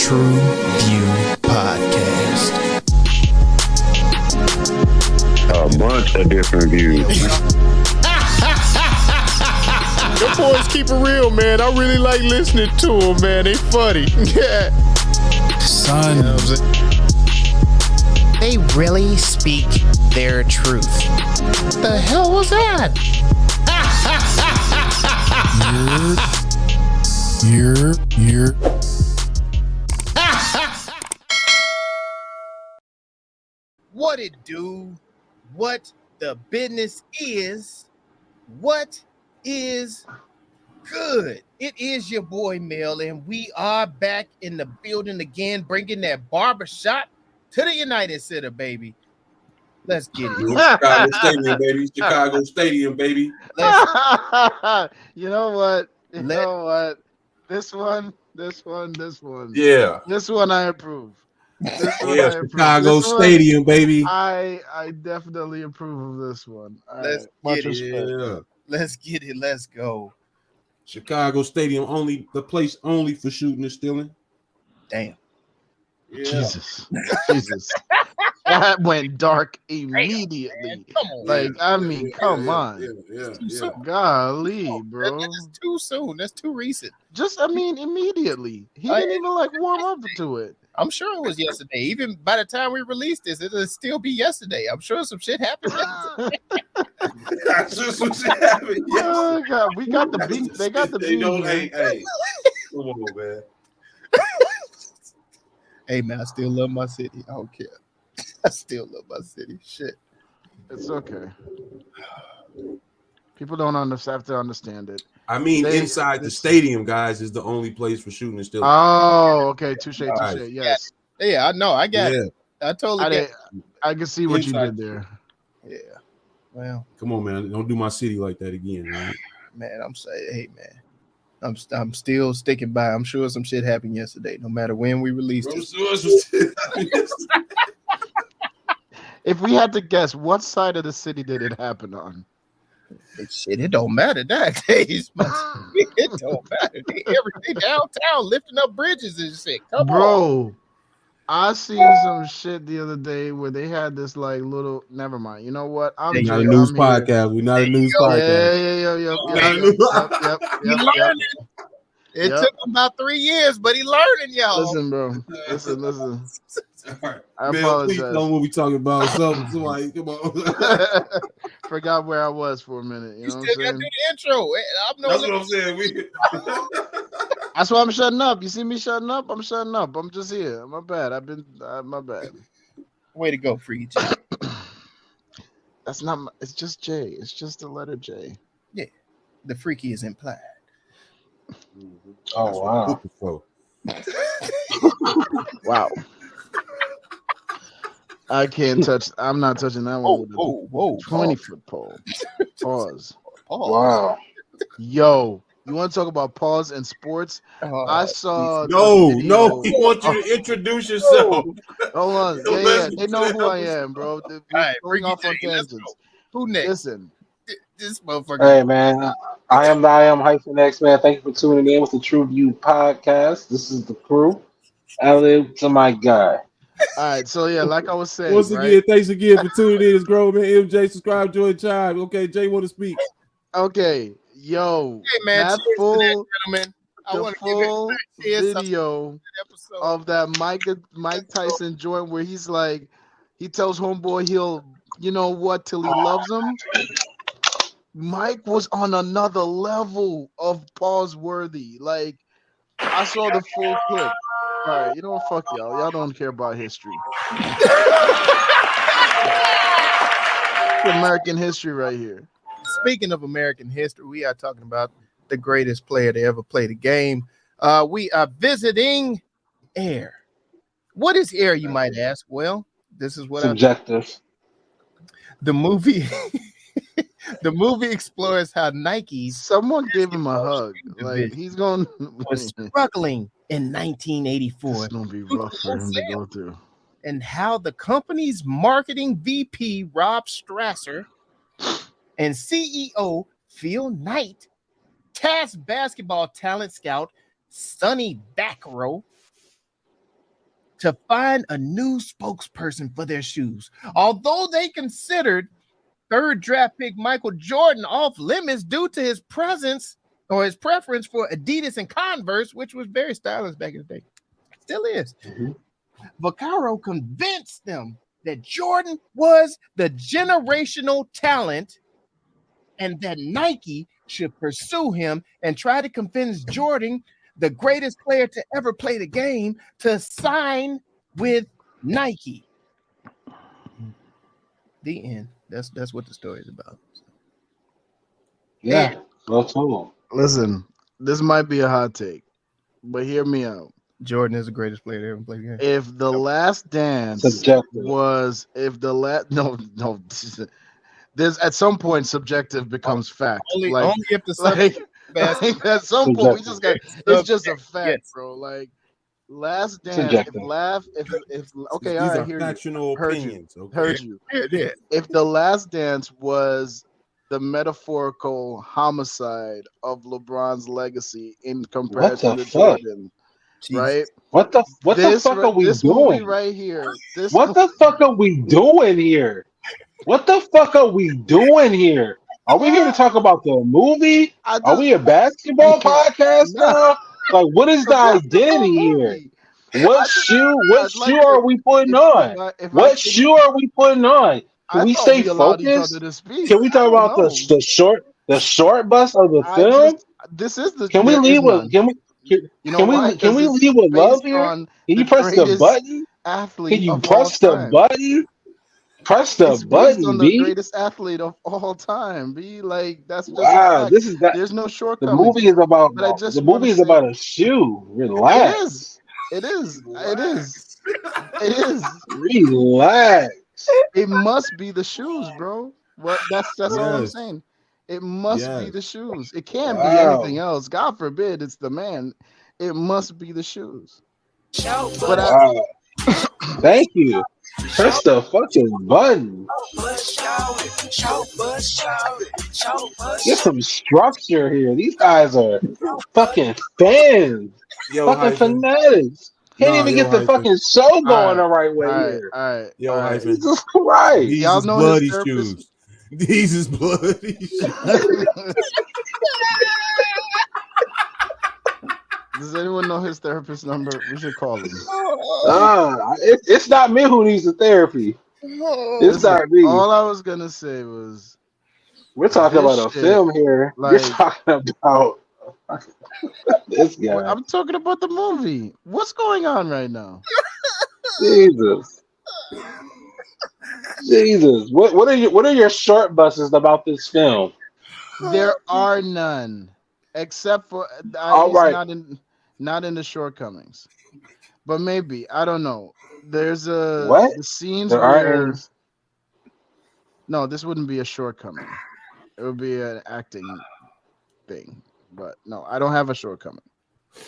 TruVue podcast. A bunch of different views. Them boys keep it real, man. I really like listening to them, man. They funny. Yeah. Son. You know what I'm saying? They really speak their truth. The hell was that? You're. What it do? What the business is? What is good? It is your boy Mel, and we are back in the building again, bringing that barbershop to the United Center, baby. Let's get it. Chicago Stadium, baby. Chicago Stadium, baby. You know what? This one. Yeah. This one I approve. Chicago Stadium, baby. I definitely approve of this one. Let's get it. Let's get it. Let's go. Chicago Stadium, the place only for shooting and stealing. Damn. Yeah. Jesus. That went dark immediately. Man, come on. Come on. Yeah. Golly, bro. That's too soon. That's too recent. Immediately. He didn't even warm up to it. I'm sure it was yesterday. Even by the time we released this, it'll still be yesterday. I'm sure some shit happened yesterday. Oh, God. We got the beat. They got the beat. Hey. Come on, man. Hey, man, I still love my city. I don't care. I still love my city. Shit. It's okay. People don't have to understand it. I mean, inside the stadium, guys, is the only place for shooting and stealing. Oh, okay. Touche. Yes. Yeah, I know. I got it. I totally get it. I can see what you did there. Yeah. Well, come on, man. Don't do my city like that again, man. Man, I'm saying, hey, man. I'm still sticking by. I'm sure some shit happened yesterday, no matter when we released it. If we had to guess, what side of the city did it happen on? It don't matter nowadays. It don't matter. They downtown lifting up bridges and shit. Come on. I seen some shit the other day where they had this little. Never mind. You know what? We're not a news podcast. We're not a news podcast. Yep. It took him about 3 years, but he learning, y'all. Listen, bro. Listen. Right. I apologize. Please know what we talking about. Somebody, come on. Forgot where I was for a minute. You know still got to do the intro. That's what I'm saying. That's why I'm shutting up. You see me shutting up? I'm shutting up. I'm just here. My bad. My bad. Way to go, Freaky J. That's not. It's just J. It's just the letter J. Yeah, the freaky is implied. Oh wow! Wow. I can't touch. I'm not touching that one with a 20-foot pole. Pause. Wow. Yo, you want to talk about pause in sports? I saw. No. He wants you to introduce yourself. Hold on. Yeah. They know who I am, bro. All right, bring off on tangents. Who next? Listen, this motherfucker. Hey, man. I am -X, man. Thank you for tuning in with the TruVue podcast. This is the crew. Added to my guy. All right, so yeah, like I was saying. Once again, thanks again for tuning in. It's Grown Man MJ. Subscribe, join Chive. Okay, Jay want to speak. Okay, yo. Hey man, that full, gentlemen. I want to full video of that Mike Tyson joint where he's like, he tells homeboy he'll, you know what, till he loves him. Mike was on another level of pause worthy. Like, I saw the full clip. All right, you know what? Fuck y'all. Y'all don't care about history. American history right here. Speaking of American history, we are talking about the greatest player to ever play the game. We are visiting Air. What is Air, you might ask? Well, this is what subjective. The movie explores how Nike's someone gave him a hug. Like he's going was struggling in 1984. It's gonna be rough for him to go through. And how the company's marketing VP Rob Strasser and CEO Phil Knight tasked basketball talent scout Sonny Vaccaro to find a new spokesperson for their shoes. Although they considered third draft pick Michael Jordan off limits due to his presence or his preference for Adidas and Converse, which was very stylish back in the day. Still is. Mhm. Vaccaro convinced them that Jordan was the generational talent and that Nike should pursue him and try to convince Jordan, the greatest player to ever play the game, to sign with Nike. The end. That's what the story is about. Yeah, well told. Listen, this might be a hot take, but hear me out. Jordan is the greatest player to ever play the game. If the Last Dance Subjective. if the last no, there's at some point subjective becomes fact. Only like if the subject like at some point we just got it's just a fact, Yes. bro. Like Last Dance, Subjective. if okay, These all right, are hear factional Heard you. opinions. Okay. heard you. Yeah. If the Last Dance was the metaphorical homicide of LeBron's legacy in What comparison the to fuck? Jordan, Jesus. right? What the fuck are we This movie doing? right here, this What the fuck are we doing here? What the fuck are we doing here? Are we here to talk about the movie? I Are just we a basketball podcast Nah, now? Like, what is the basketball identity here? movie. What I just- shoe? What I'd like shoe are we putting on? if I What can, shoe are we putting on? Can I we thought stay we allowed each other focused? to speak. Can we I talk don't about know. the short bus of the I film? just this is the Can we there is leave with none. can we You know can why? we can Because we it's leave with love based here? on Can the you press the greatest button? Can athlete you of all press the time. button? Press the It's based on button, the B. greatest athlete of all time. Be like that's just a Wow, fact. this is that. There's no The shortcomings. movie is about But I the just want movie to is say about a shoe. it is. Relax, It is. It is. It is. relax. It must be the shoes, bro. What that's all I'm Yes. saying. It must be Yes. the shoes. It can't be anything Wow, else. God forbid it's the man. It must be the shoes. But wow. Thank you. Press the fucking button. Get some structure here. These guys are fucking fans, Yo, fucking hyphen. fanatics. Can't Nah, even yo, get the hyphen. fucking show all going the right, right way all right, here. all right, Yo, all right. hyphen. Jesus Christ. These Y'all is know his bloody therapist. shoes. These is bloody shoes. Does anyone know his therapist number? We should call him. It's not me who needs the therapy. It's Listen, not me. all I was gonna say was We're talking this about a shit, film here. You're like talking about this guy. I'm talking about the movie. What's going on right now? Jesus. Jesus. What are your short buses about this film? There are none, except for at All least right. not in the shortcomings. But maybe I don't know. There's What? the scenes There where aren't no, this wouldn't be a shortcoming. It would be an acting thing. But no, I don't have a shortcoming.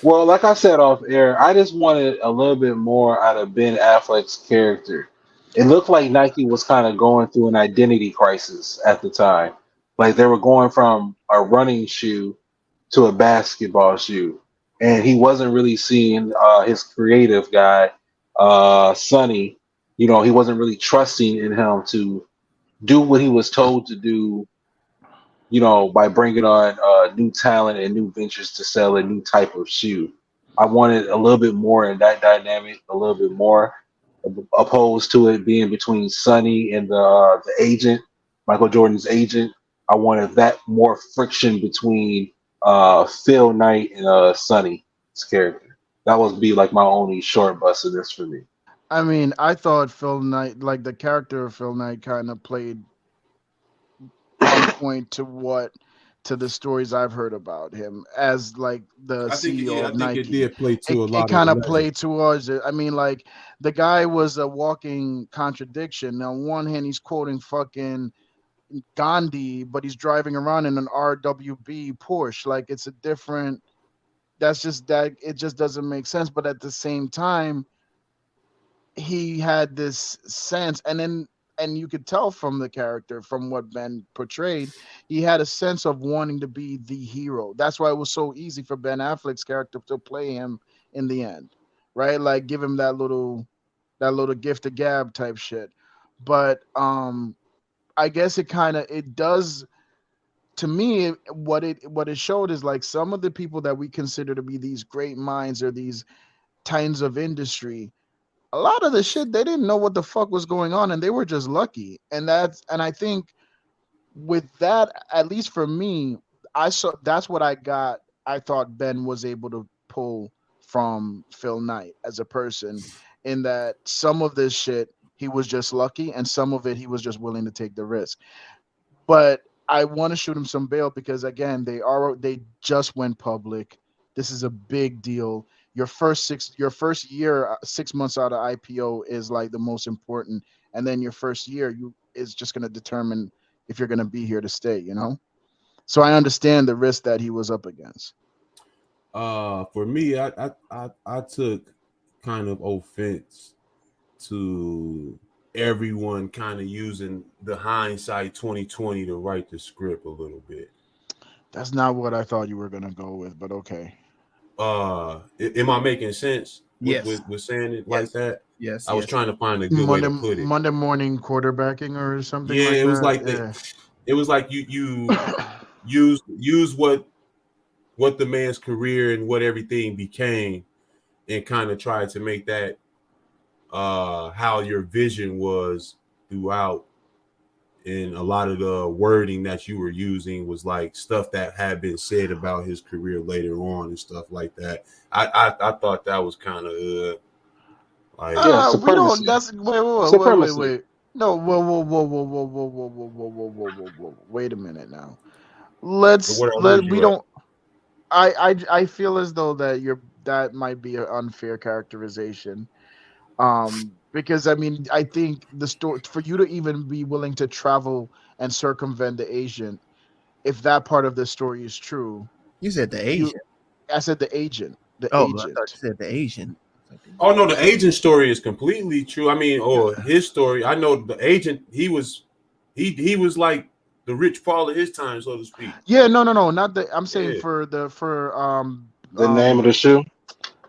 well, like I said off air, I just wanted a little bit more out of Ben Affleck's character. It looked like Nike was kind of going through an identity crisis at the time. Like they were going from a running shoe to a basketball shoe. And he wasn't really seeing his creative guy, Sonny. He wasn't really trusting in him to do what he was told to do, by bringing on new talent and new ventures to sell a new type of shoe. I wanted a little bit more in that dynamic, a little bit more opposed to it being between Sonny and the agent, Michael Jordan's agent. I wanted that more friction between Phil Knight and Sonny's character. That would be like my only short bus of this for me. I mean, I thought Phil Knight, like the character of Phil Knight, kind of played on point to the stories I've heard about him as like the I think, CEO yeah, I of think Nike. it did play to a It lot kind of of the played towards it. I mean, like the guy was a walking contradiction. On one hand, he's quoting fucking Gandhi, but he's driving around in an RWB Porsche. Like it's a different. That's just that it just doesn't make sense. But at the same time, he had this sense, and you could tell from the character, from what Ben portrayed, he had a sense of wanting to be the hero. That's why it was so easy for Ben Affleck's character to play him in the end, right? Like give him that little gift of gab type shit. But I guess it does to me. What it showed is like some of the people that we consider to be these great minds or these titans of industry, a lot of the shit they didn't know what the fuck was going on and they were just lucky. And I think with that, at least for me, I saw that's what I got. I thought Ben was able to pull from Phil Knight as a person, in that some of this shit he was just lucky, and some of it he was just willing to take the risk. But I want to shoot him some bail because again, they just went public. This is a big deal. Your first year, 6 months out of IPO is like the most important, and then your first year you is just going to determine if you're going to be here to stay. So I understand the risk that he was up against. For me, I took kind of offense to everyone kind of using the hindsight 2020 to write the script a little bit. That's not what I thought you were going to go with, but okay. Am I making sense with, Yes. with saying it like Yes. that? Yes. I was Yes. trying to find a good way to put it. Monday morning quarterbacking or something Yeah, like it was that. like that. It was like you use what the man's career and what everything became, and kind of tried to make that how your vision was throughout. And a lot of the wording that you were using was like stuff that had been said about his career later on and stuff like that. I thought that was kind of like, Yeah, We don't. supremacy. That's Supremacy. wait. No, whoa. Wait a minute now. Let's what I let lose we you at. don't. I feel as though that might be an unfair characterization. Because I mean, I think the story for you to even be willing to travel and circumvent the agent, if that part of the story is true, You said the you. Asian. I said the agent, the Oh, I thought agent. you said the Asian. Oh no, the agent story is completely true. I mean, or his story. I know the agent. He was like the rich father of his time, so to speak. Yeah, no, not the. I'm saying Yeah. for The name of the shoe.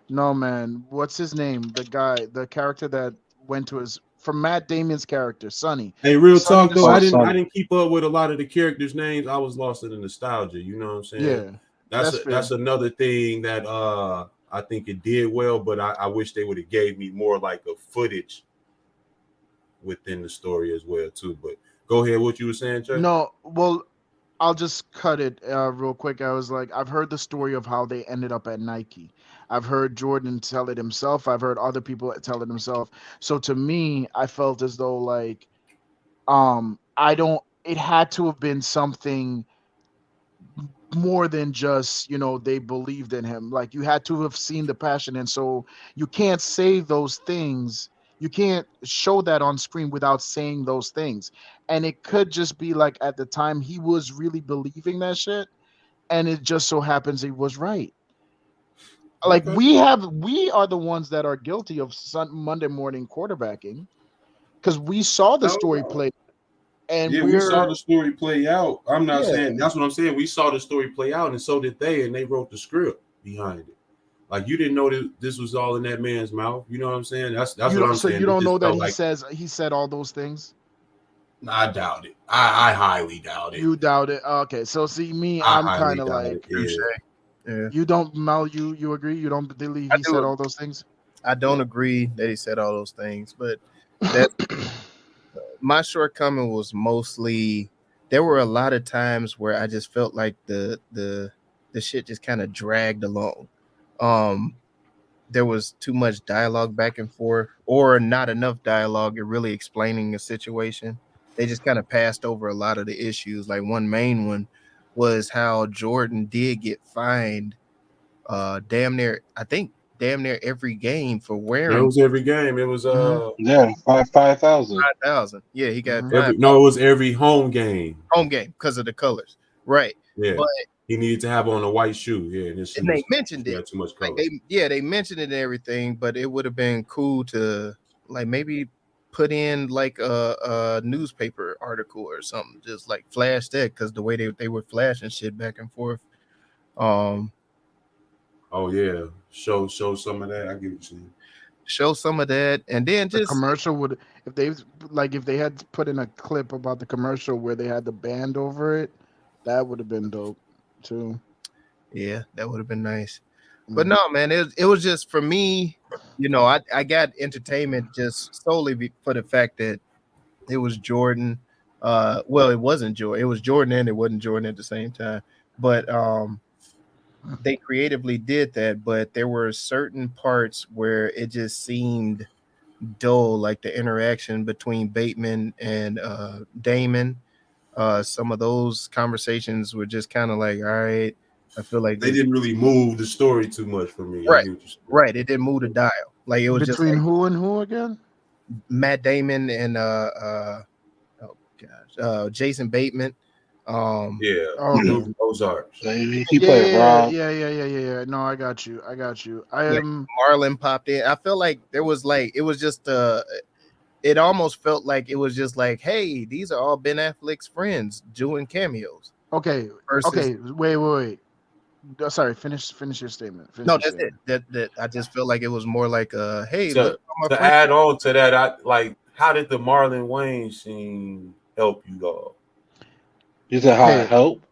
no man, what's his name? The guy, the character that went to his from Matt Damon's character, Sonny, Hey, real Sonny talk the though, Oh, I Sonny. didn't keep up with a lot of the characters' names. I was lost in the nostalgia. You know what I'm saying? Yeah, That's that's that's fair. another thing that I think it did well, but I wish they would have gave me more like a footage within the story as well too. But go ahead, what you were saying, Trey? No, well, I'll just cut it real quick. I was like, I've heard the story of how they ended up at Nike. I've heard Jordan tell it himself. I've heard other people tell it himself. So to me, I felt as though like, I don't. It had to have been something more than just they believed in him. Like you had to have seen the passion, and so you can't say those things. You can't show that on screen without saying those things. And it could just be like at the time he was really believing that shit, and it just so happens he was right. Like Okay. we are the ones that are guilty of Monday morning quarterbacking because we saw the No, story no. play, and Yeah, we saw we're the story play out. I'm not yeah. saying that's what I'm saying. We saw the story play out, and so did they, and they wrote the script behind it. Like you didn't know that this was all in that man's mouth. You know what I'm saying? That's You what don't I'm so saying. you It don't just know that felt like he said all those things. I doubt it. I highly doubt it. You doubt it. Okay, so see me, I I'm kind highly of doubt it. like Touche. Yeah. Yeah, you don't Mel. You agree? You don't believe I he said do. all those things? I don't agree that he said all those things, but that my shortcoming was mostly there were a lot of times where I just felt like the shit just kind of dragged along. Um, there was too much dialogue back and forth, or not enough dialogue in really explaining the situation. They just kind of passed over a lot of the issues. Like one main one was how Jordan did get fined, damn near, I think, damn near every game for That wearing was every game. It was Hmm. Yeah, 5,000. 5,000. Yeah, he got Hmm. fined every no, it was every home game. home game because of the colors, right? Yeah. But He needed to have on a white shoe. Yeah, and his and they shoes mentioned he it, had too much like color. they mentioned it and everything, but it would have been cool to like maybe put in like a newspaper article or something, just like flash that because the way they were flashing shit back and forth. Um, Oh yeah. show some of that. I get what you're saying. Show some of that, and then The just commercial would, if they had put in a clip about the commercial where they had the band over it, that would have been dope too. yeah, that would have been nice. But Mm. no, man, it was just for me. I got entertainment just solely for the fact that it was Jordan. Well, it wasn't Jordan. It was Jordan and it wasn't Jordan at the same time. But they creatively did that. But there were certain parts where it just seemed dull, like the interaction between Bateman and Damon. Some of those conversations were just kind of like, all right, I feel like They this. didn't really move the story too much for me. I Right, get what you're saying. right. It didn't move the dial. Like it was just Between like who and who again? Matt Damon and oh gosh, Jason Bateman. Yeah, Okay. Ozarks. He played Yeah, Rob. yeah. No, I got you. I Yeah, am. Marlon popped in. I feel like there was like it was just it almost felt like it was just like, hey, these are all Ben Affleck's friends doing cameos. Okay. Versus Okay. Wait. Sorry. Finish your statement. Finish no, your that's it. statement. That I just feel like it was more like hey, look To at all my to friends. add on to that, I like how did the Marlon Wayne scene help you all? You said how it Okay. helped?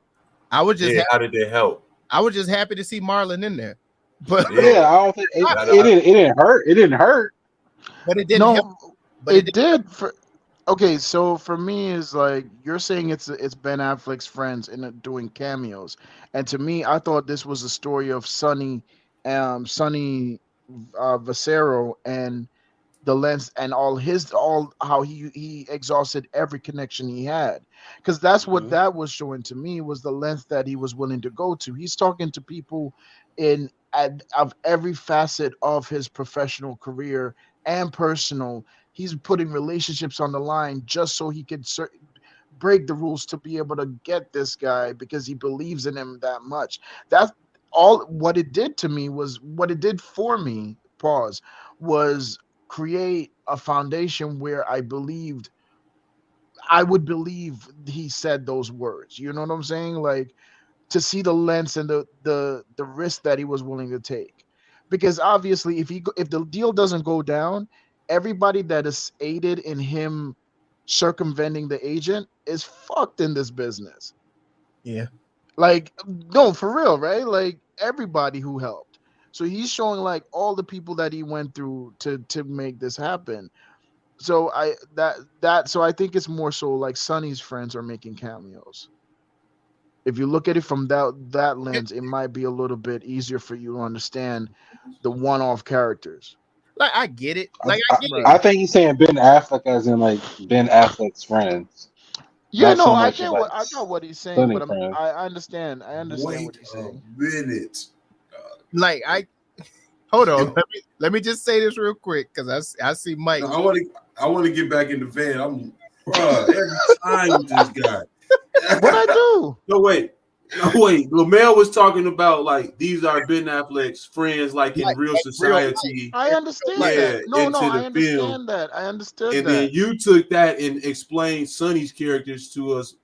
I was just Yeah, how did they help? I was just happy to see Marlon in there. But Yeah, Yeah, I don't think it, that, it didn't. It didn't hurt. It didn't hurt. but it didn't help. No, But it it did. Okay, so for me, is like you're saying it's Ben Affleck's friends in doing cameos, and to me, I thought this was a story of Sonny Vaccaro and the lens and all how he exhausted every connection he had, because that's what that was showing to me was the length that he was willing to go to. He's talking to people of every facet of his professional career and personal. He's putting relationships on the line just so he could break the rules to be able to get this guy because he believes in him that much. That's all. What it did to me was what it did for me. Pause. Was create a foundation where I would believe he said those words. You know what I'm saying? Like to see the lengths and the risk that he was willing to take. Because obviously if the deal doesn't go down, everybody that is aided in him circumventing the agent is fucked in this business. yeah. Like, no, for real, right? Like everybody who helped. So he's showing like all the people that he went through to make this happen. So I think it's more so like Sonny's friends are making cameos. If you look at it from that lens, it might be a little bit easier for you to understand the one-off characters. Like I get it. I, Like I I, get Right. it. I think he's saying Ben Affleck as in like Ben Affleck's friends, Yeah, not no, so I much as get like I got what he's saying, Sonny but friends. I understand what Wait he's a saying. minute. Like I hold on. Yo, Let me just say this real quick because I see Mike. no, I want to get back in the van. I'm every time with this guy. What I do? No wait. Lamel was talking about like these are Ben Affleck's friends, like in Like, real like real society. I understand life. Yeah, that. No, into I the film. understand that. I understood And that. then you took that and explained Sonny's characters to us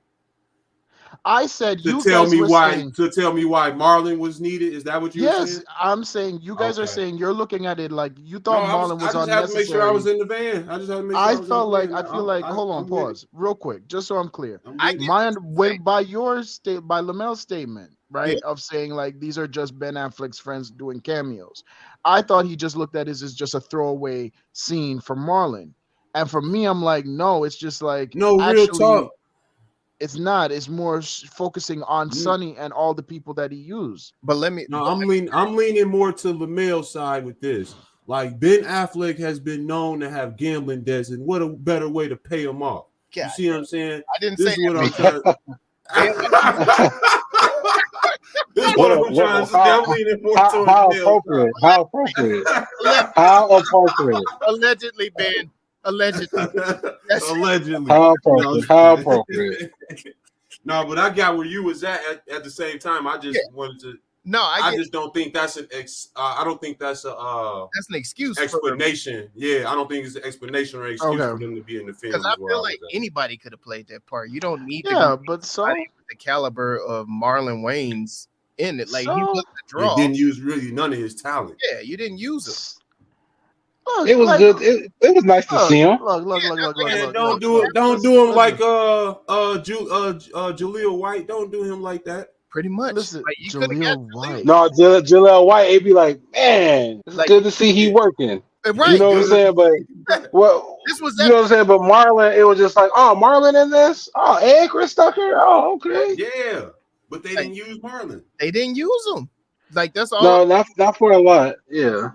I said to you tell guys me were why saying Marlon was needed. Is that what you were yes. saying? I'm saying you guys are Okay. saying you're looking at it like you No, thought Marlon I was just had to make sure I was unnecessary. in the van. I just had to make sure I was in the van. I feel like hold on, I'm with it. pause real quick, just so I'm clear. I'm I with get it. what you're saying. By your by Lamel's statement, Yeah. right, of saying like these are just Ben Affleck's friends doing cameos. I thought he just looked at it as just a throwaway scene for Marlon. And for me, I'm like, no, it's just like No, real actually talk. it's not. It's more focusing on Mm, Sonny and all the people that he used. But let me. No, I'm leaning more to Lamel's side with this. Like Ben Affleck has been known to have gambling debts, and what a better way to pay him off. You God, see what I'm saying? I didn't This say is what I'm that. trying. This is what I'm trying to say. I'm leaning more towards How Lamel's appropriate? How appropriate? How appropriate? Allegedly, Ben. Allegedly. side. That's Allegedly. How No, appropriate? How appropriate? no, but I got where you was at the same time. I just wanted to. no. I just don't think that's an I don't think that's a That's an excuse explanation. Yeah, I don't think it's an explanation or excuse for Okay. them to be in the film. because I Is where feel I was like at. anybody could have played that part. You don't need to Yeah, be but so somebody with the caliber of Marlon Wayans in it. Like he So wasn't a And draw. didn't use really none of his talent. Yeah, you didn't use him. look, It was like, good. It was nice to see him. look, Man, look. don't Listen, do him like listen. Jaleel White. Don't do him like that. Pretty much. Listen, Like you could have got Jaleel White. No, Jaleel White, it'd be like, man, it's Like, good to see he working. right. You know what I'm saying? But well, This was you know what I'm saying? But Marlon, it was just like, oh, Marlon in this? Oh, and Chris Tucker? Oh, okay. Yeah, but they didn't use Marlon. They didn't use him. Like that's all. No, not for a lot. Yeah.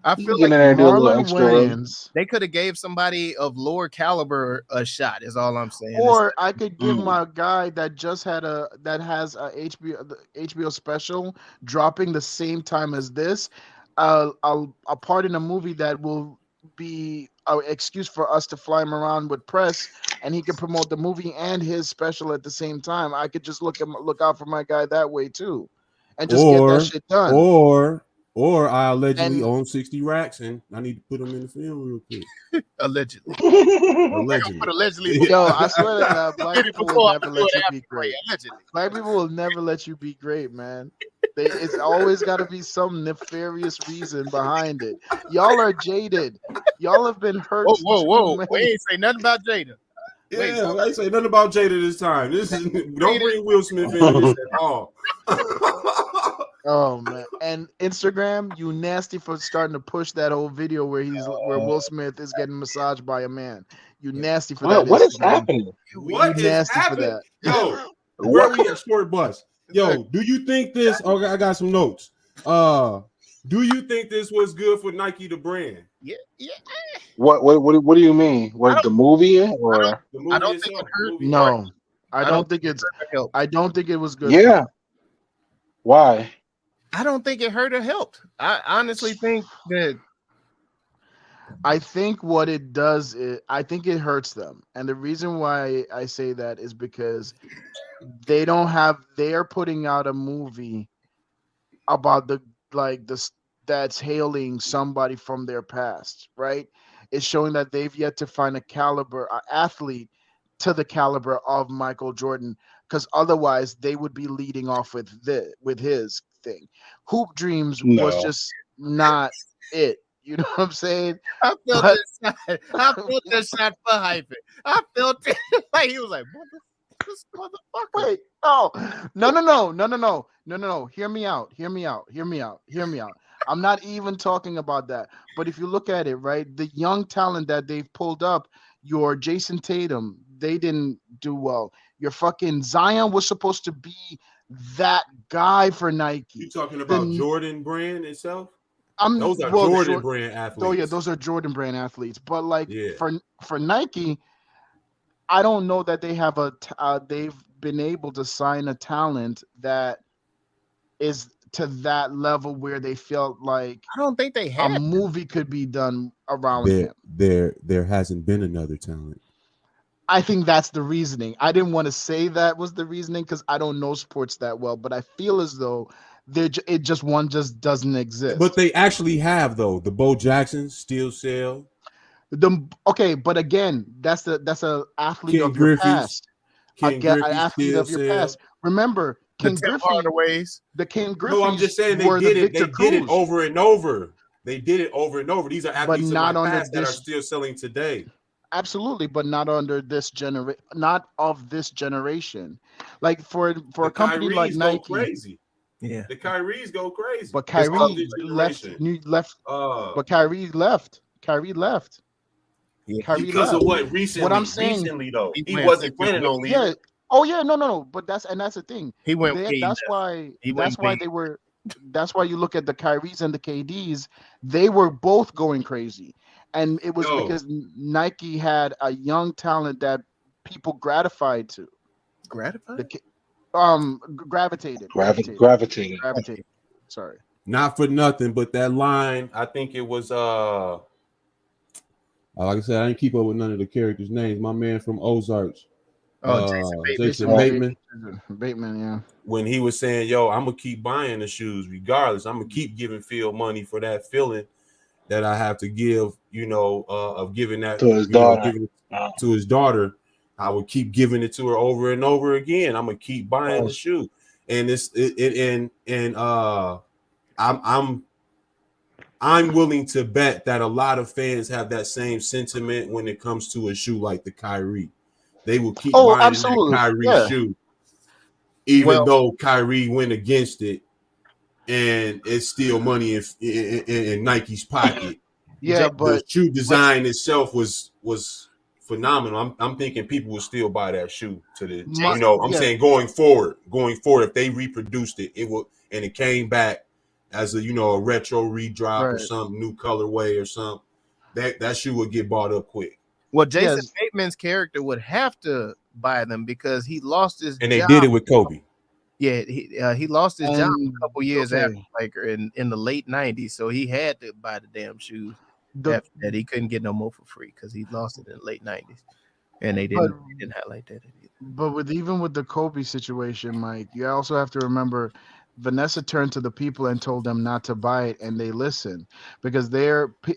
I You feel can get like in there and do a little Marlon extra. Wayans. they could have gave somebody of lower caliber a shot. Is all I'm saying. Or I could give Mm. my guy that just has a HBO special dropping the same time as this, a part in a movie that will be an excuse for us to fly him around with press, and he can promote the movie and his special at the same time. I could just look out for my guy that way too, and just get that shit done. Or I allegedly And- own 60 racks and I need to put them in the film real quick. allegedly. Allegedly. Put allegedly. Yo, I swear to God, black people will never let you be great. Allegedly. Black people will never let you be great, man. It's always got to be some nefarious reason behind it. Y'all are jaded. Y'all have been hurt. Whoa. We ain't say nothing about Jada. Wait, Yeah, I ain't say nothing about Jada this time. This is don't bring Will Smith into this at all. Oh man! And Instagram, you nasty for starting to push that whole video where Will Smith is getting massaged by a man. You nasty for that. What is Instagram. happening? What You is nasty for happening? that. Yo, where we at? Short bus. Yo, do you think this? Okay, I got some notes. Do you think this was good for Nike the brand? Yeah. What do you mean? What the movie or The movie I don't think itself, it hurt. the movie. No, I I don't don't think it's. helped. I don't think it was good. yeah? Why? I don't think it hurt or helped. I honestly think that I think what it does is I think it hurts them. And the reason why I say that is because they are putting out a movie about that's hailing somebody from their past, right? It's showing that they've yet to find an athlete to the caliber of Michael Jordan, because otherwise they would be leading off with his thing. Hoop Dreams was No. just not it. You know what I'm saying? I felt But- that shot. I felt that shot for hyping. I felt it like he was like, this motherfucker. Wait, no. Hear me out. I'm not even talking about that. But if you look at it, right, the young talent that they've pulled up, your Jason Tatum, they didn't do well. Your fucking Zion was supposed to be that guy for Nike. You talking about Jordan brand itself? Those are Jordan brand athletes. Oh yeah, those are Jordan brand athletes. But like Yeah. for Nike, I don't know that they have they've been able to sign a talent that is to that level where they felt like I don't think they a had. movie could be done around him. There hasn't been another talent. I think that's the reasoning. I didn't want to say that was the reasoning because I don't know sports that well, but I feel as though one just doesn't exist. But they actually have though. The Bo Jacksons still sell. But again, that's a athlete Ken of your Griffey's. past. Ken An Griffey athlete still of your sell. past. Remember, Ken Tim Griffey. Hardaway's. The Ken Griffey. No, I'm just saying they did it. They did it over and over. They did it over and over. These are athletes of my past that are still selling today. Absolutely, but not under this not of this generation. Like for a company Kyries like Nike, go crazy. Yeah, the Kyries go crazy. But Kyrie left. But Kyrie left. Yeah. Kyrie Because left. of what recently? What I'm saying, recently though, he went- wasn't planning on leaving. yeah. Oh yeah, no. But that's the thing. He went. That's why. He That's went why big. they were. That's why you look at the Kyries and the KDs. They were both going crazy, and it was because Nike had a young talent that people gratified to. gratified. Gravitated. Gravitated. Sorry. Not for nothing, but that line, I think it was like I said, I didn't keep up with none of the characters' names. My man from Ozarks. Jason Bateman. Bateman, yeah. When he was saying, yo, I'm gonna keep buying the shoes regardless. I'm gonna keep giving Phil money for that feeling that I have to give, of giving that to his daughter. Giving it to his daughter. I would keep giving it to her over and over again. I'm gonna keep buying the shoe. and I'm willing to bet that a lot of fans have that same sentiment when it comes to a shoe like the Kyrie. They will keep Oh, buying that absolutely. Kyrie Yeah. shoe, even Well, though Kyrie went against it, and it's still money in Nike's pocket. Yeah, The but shoe design itself was phenomenal. I'm thinking people will still buy that shoe to the, my, I'm yeah, saying going forward, if they reproduced it, it will, and it came back as a, a retro redrop or right. some new colorway or something, that shoe would get bought up quick. well, Jason Yes. Bateman's character would have to buy them because he lost his And they job. did it with Kobe. Yeah, he lost his job And a couple years okay, after Laker in the late '90s, so he had to buy the damn shoes. the After that, he couldn't get no more for free because he lost it in the late '90s, and but they didn't highlight that either. but even with the Kobe situation, Mike, you also have to remember Vanessa turned to the people and told them not to buy it, and they listened because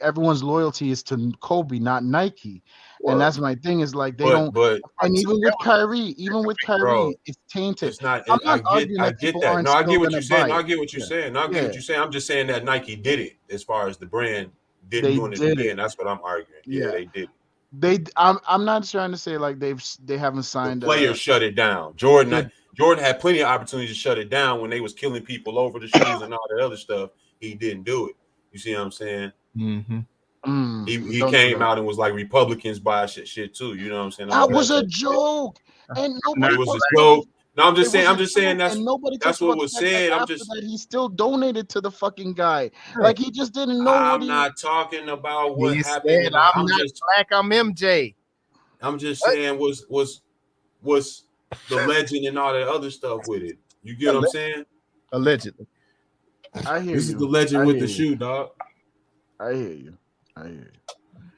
everyone's loyalty is to Kobe, not Nike. And Well, that's my thing is like they but don't. but And So that even with bro, Kyrie, it's tainted. it's not. I'm not I arguing that get people that. aren't No, I still get what gonna you're saying. buy No, I it. get what you're Yeah, saying. No, I get yeah, what you're saying. I'm just saying that Nike did it as far as the brand didn't they do it did it. again. That's what I'm arguing. Yeah, Yeah, they did. I'm not trying to say like they haven't The signed players shut it down. yeah. Jordan had plenty of opportunities to shut it down when they was killing people over the shoes and all that other stuff. He didn't do it. You see what I'm saying? Mm-hmm. He Don't do came that. out and was like Republicans buy shit too. You know what I'm saying? All That that was a type of shit. joke, and Not It nobody was a talks about the. joke. No, It was I'm a just saying joke, and nobody that's talks what about the was fact that said. after that he still donated to the fucking guy. right. Like he just didn't know what I'm he. not talking about what He happened said, in that. "I'm not black. I'm MJ." I'm just What? saying was the legend and all that other stuff with it. You get what I'm saying? Allegedly. I hear This is the you. legend I with hear the you. shoe, dog. I hear you. I hear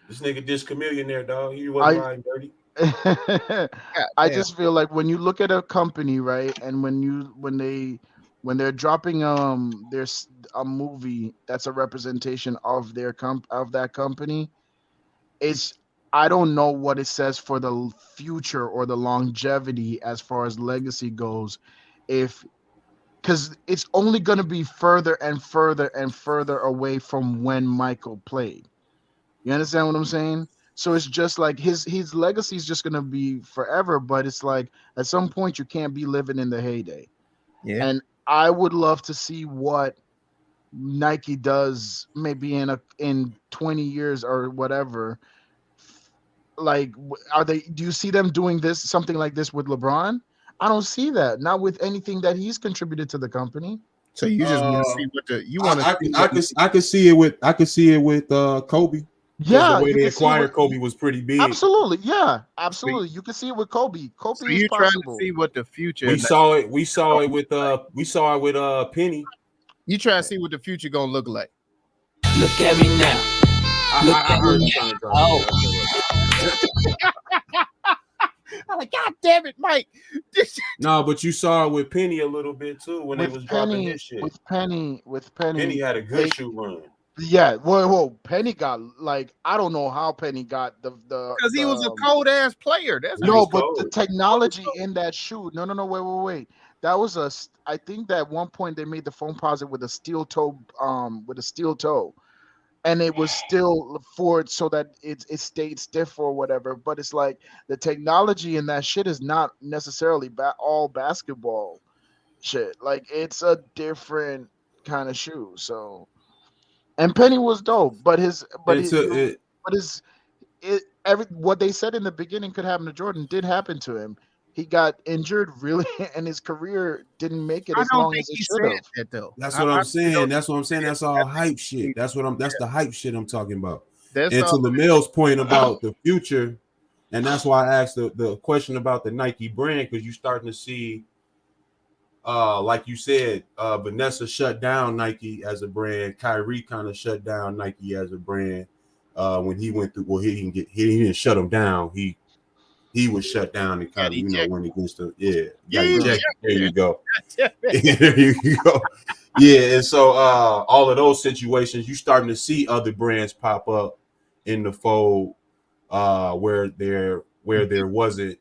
This nigga dissed Chameleon there, dog. He you. wasn't riding dirty. God I damn. just feel like when you look at a company, right, and when they're dropping there's a movie that's a representation of of that company, it's I don't know what it says for the future or the longevity as far as legacy goes, if because it's only going to be further and further and further away from when Michael played. You understand what I'm saying? So it's just like his legacy is just gonna be forever, but it's like at some point you can't be living in the heyday. Yeah. And I would love to see what Nike does maybe in 20 years or whatever. Like are they do you see them doing this something like this with LeBron? I don't see that. Not with anything that he's contributed to the company. So you just want to see I could see it with Kobe, because the Yeah, way you they can see what acquired Kobe was pretty big. absolutely, yeah, so, absolutely. You can see it with Kobe. Kobe so is you're trying to possible. see what the future. We saw it with Penny. You try to see what the future gonna look like. Look at me now. I heard you trying to drop I'm like, God damn it, Mike. No, but you saw it with Penny a little bit too when they was dropping his shit. With Penny, Penny had a good shoe run. yeah. Whoa, Penny got like I don't know how Penny got the Because he was a cold ass player. That's He no, was but cold. the technology in that shoe. No, wait. That was I think that at one point they made the foam posit with a steel toe, and it was still for it so that it stayed stiff or whatever. But it's like the technology in that shit is not necessarily all basketball shit. Like it's a different kind of shoe. So, and Penny was dope, but what they said in the beginning could happen to Jordan did happen to him. He got injured really, and his career didn't make it I as don't long think as it he should said have. that though. That's what I'm saying. That's all hype shit. That's the hype shit I'm talking about. That's And to all. Lamel's point about the future, and that's why I asked the question about the Nike brand, because you're starting to see, like you said, Vanessa shut down Nike as a brand. Kyrie kind of shut down Nike as a brand when he went through. Well, he didn't shut him down. He was shut down and kind of, went against the got ejected. There you go. There you go. Yeah, and so all of those situations, you starting to see other brands pop up in the fold where there wasn't,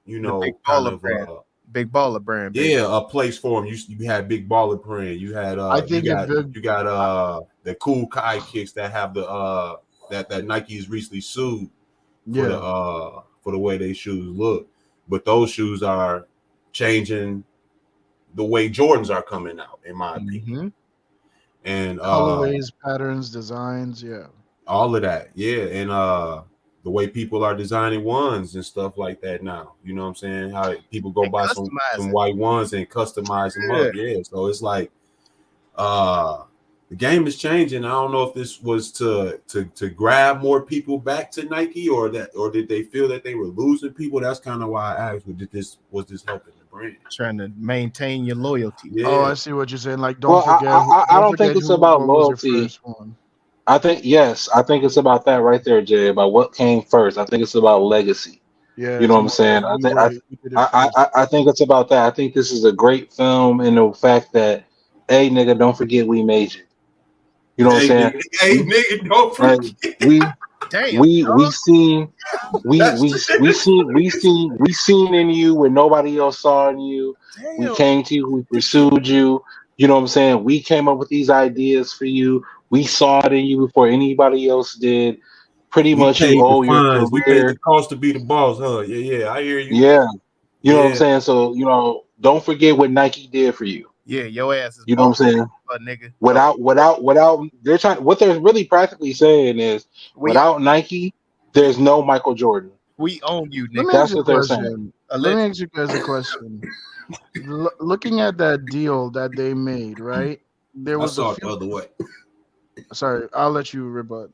The big kind baller of brand. Big Baller brand, baby. Yeah, a place for them. You had Big Baller brand. You had I think you got the cool Kai kicks that have the that Nike has recently sued for the way they shoes look. But those shoes are changing the way Jordans are coming out, in my opinion. And colorways, patterns, designs, yeah. all of that. Yeah. And the way people are designing ones and stuff like that now. You know what I'm saying? How people go buy some white ones and customize them up. Yeah. So it's like the game is changing. I don't know if this was to grab more people back to Nike or did they feel that they were losing people? That's kind of why I asked, was this helping the brand? Trying to maintain your loyalty. Yeah. Oh, I see what you're saying. Like, I don't think it's about loyalty. I think it's about that right there, Jay. About what came first. I think it's about legacy. Yeah, you know what I'm saying. I think it's about that. I think this is a great film in the fact that, hey nigga, don't forget we made you. You know what I'm saying? Hey nigga, don't forget. We seen in you when nobody else saw in you. Damn. We came to you, we pursued you. You know what I'm saying? We came up with these ideas for you. We saw it in you before anybody else did. Pretty much you owe your career. We paid the cost to be the boss, huh? Yeah, I hear you. Yeah. You know what I'm saying? So, don't forget what Nike did for you. Yeah, your ass is. You know what I'm saying? Nigga. What they're really practically saying is, without Nike, there's no Michael Jordan. We own you, nigga. That's what they're saying. Let me ask you guys a question. Looking at that deal that they made, right? There was I saw it the other way. Sorry, I'll let you rebut.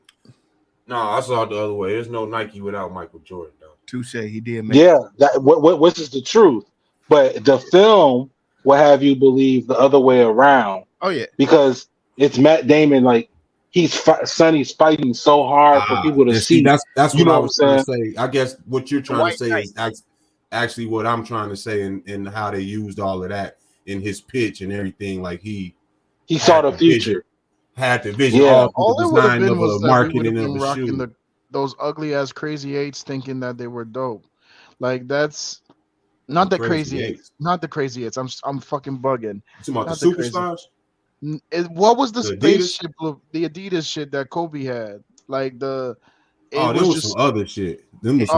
No, I saw it the other way. There's no Nike without Michael Jordan, though. Touche, he did make which is the truth. But the film will have you believe the other way around. Oh, yeah. Because it's Matt Damon, like, Sonny's fighting so hard for people to see. That's what I was trying to say. I guess what you're trying to say is actually what I'm trying to say in how they used all of that in his pitch and everything. Like he saw the future. Had the vision. Yeah. All it would have been was marketing of the rocking those ugly ass crazy eights, thinking that they were dope. Like that's not the crazy eights. Not the crazy eights. I'm fucking bugging. You talking about the superstars? What was the spaceship of the Adidas shit that Kobe had? Like there was some other shit. Man, shit,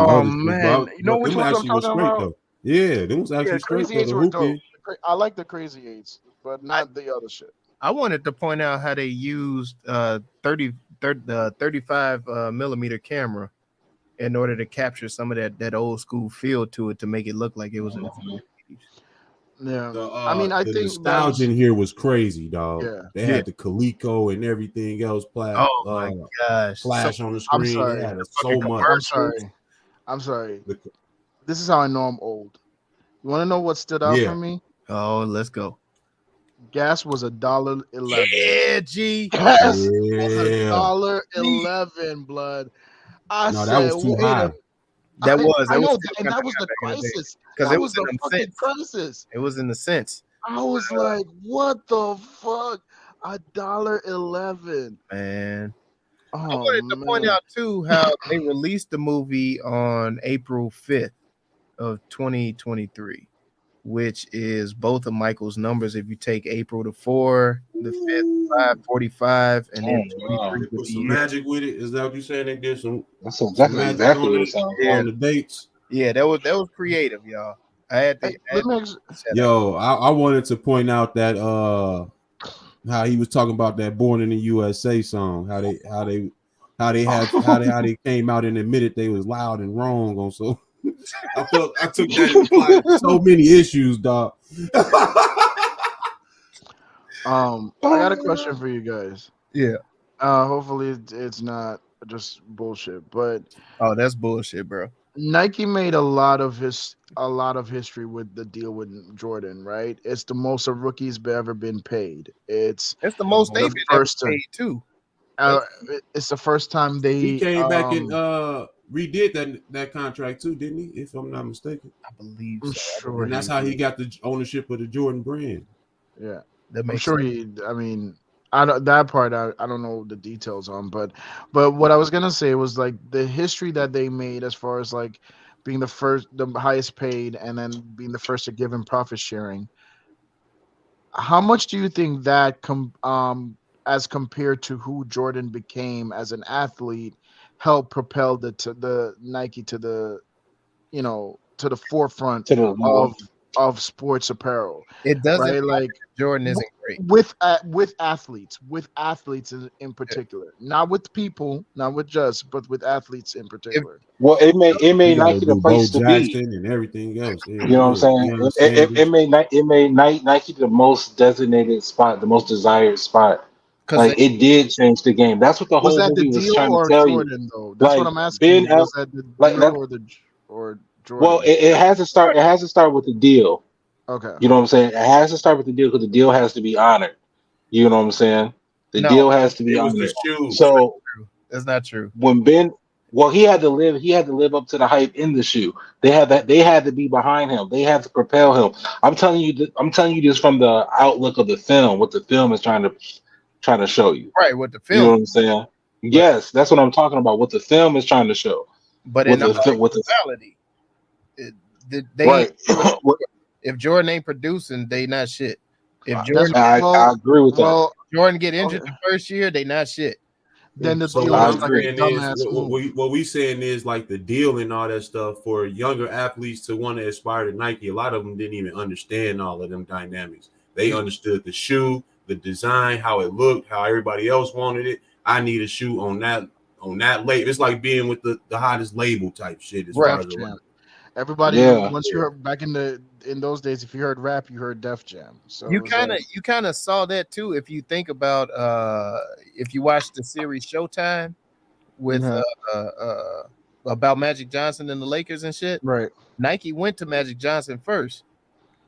you know which ones I'm talking about? Though. Yeah, them was actually crazy eights were dope. I like the crazy eights, but not the other shit. I wanted to point out how they used 35 millimeter camera in order to capture some of that old school feel to it to make it look like it was in the 80s. Yeah, I mean, I think nostalgia in here was crazy, dog. Yeah, they had the Coleco and everything else. Oh my gosh! Flash on the screen. I'm sorry. They had so much. I'm sorry. This is how I know I'm old. You want to know what stood out for me? Oh, let's go. Gas was $1.11. Yeah, G. Gas was $1.11. Blood. That was too high. That was the crisis. Because it was the fucking crisis. It was in the sense. I was like, what the fuck? $1.11. Man. I wanted to point out too how they released the movie on April 5th of 2023, which is both of Michael's numbers. If you take April the 4, the 5th, 545, and then 23 put some magic with it. Is that what you saying? They did some. That's exactly what it sounds like. On the dates. Yeah, that was creative, y'all. I wanted to point out that how he was talking about that "Born in the USA" song. How they came out and admitted they was loud and wrong on so. I took that in so many issues, dog. I got a question for you guys. Yeah. Hopefully it's not just bullshit, but that's bullshit, bro. Nike made a lot of history with the deal with Jordan, right? It's the most a rookie's ever been paid. It's the most they've been ever paid too. It's the first time he came back and redid that contract too, didn't he? If I'm not mistaken, I believe so. Sure, and that's how he got the ownership of the Jordan brand. Yeah, I'm sure sense. I don't know the details on, but what I was gonna say was like the history that they made as far as like being the highest paid, and then being the first to give him profit sharing. How much do you think that as compared to who Jordan became as an athlete, helped propel the Nike to the to the forefront To the of sports apparel, It doesn't right? matter Like if Jordan isn't great. with athletes in particular, not with people, not with just, but with athletes in If particular. well, it You made got to Nike the do Bo place to be. Jackson and everything else. Yeah, You know what I'm yeah. saying? Deion Sanders. It made Nike the most designated spot, the most desired spot. because Like it did change the game. That's what the Was whole that the movie was deal trying to or tell you. Jordan though? That's what Like I'm asking Ben, you. Was that the like deal that. or Well, Jordan? it has to start. It has to start with the deal. Okay. You know what I'm saying? It has to start with the deal because the deal has to be honored. You know what I'm saying? The no, deal has to be It was the honored. shoe. So that's not true. when Ben, well, he had to live up to the hype in the shoe. They had to be behind him. They had to propel him. I'm telling you this from the outlook of the film, what the film is trying to show you. Right, with the You know film, what I'm saying? but Yes, that's what I'm talking about. What the film is trying to show. in With the the with the actuality, it, they right. if Jordan ain't producing, they not shit. If That's Jordan I agree with that. well. Jordan get injured Okay. the first year, they not shit. If Then the So deal what I was I'm like a agree. saying is, dumbass move. what we saying is like the deal and all that stuff for younger athletes to want to aspire to Nike. A lot of them didn't even understand all of them dynamics. They understood the shoe, the design, how it looked, how everybody else wanted it. I need a shoe on that label. It's like being with the hottest label type shit as far right, as the Def Jam. Everybody, Yeah. once you heard back in those days, if you heard rap, you heard Def Jam. So you it was like, kind of saw that too. If you think about if you watch the series Showtime with mhm, about Magic Johnson and the Lakers and shit, right. Nike went to Magic Johnson first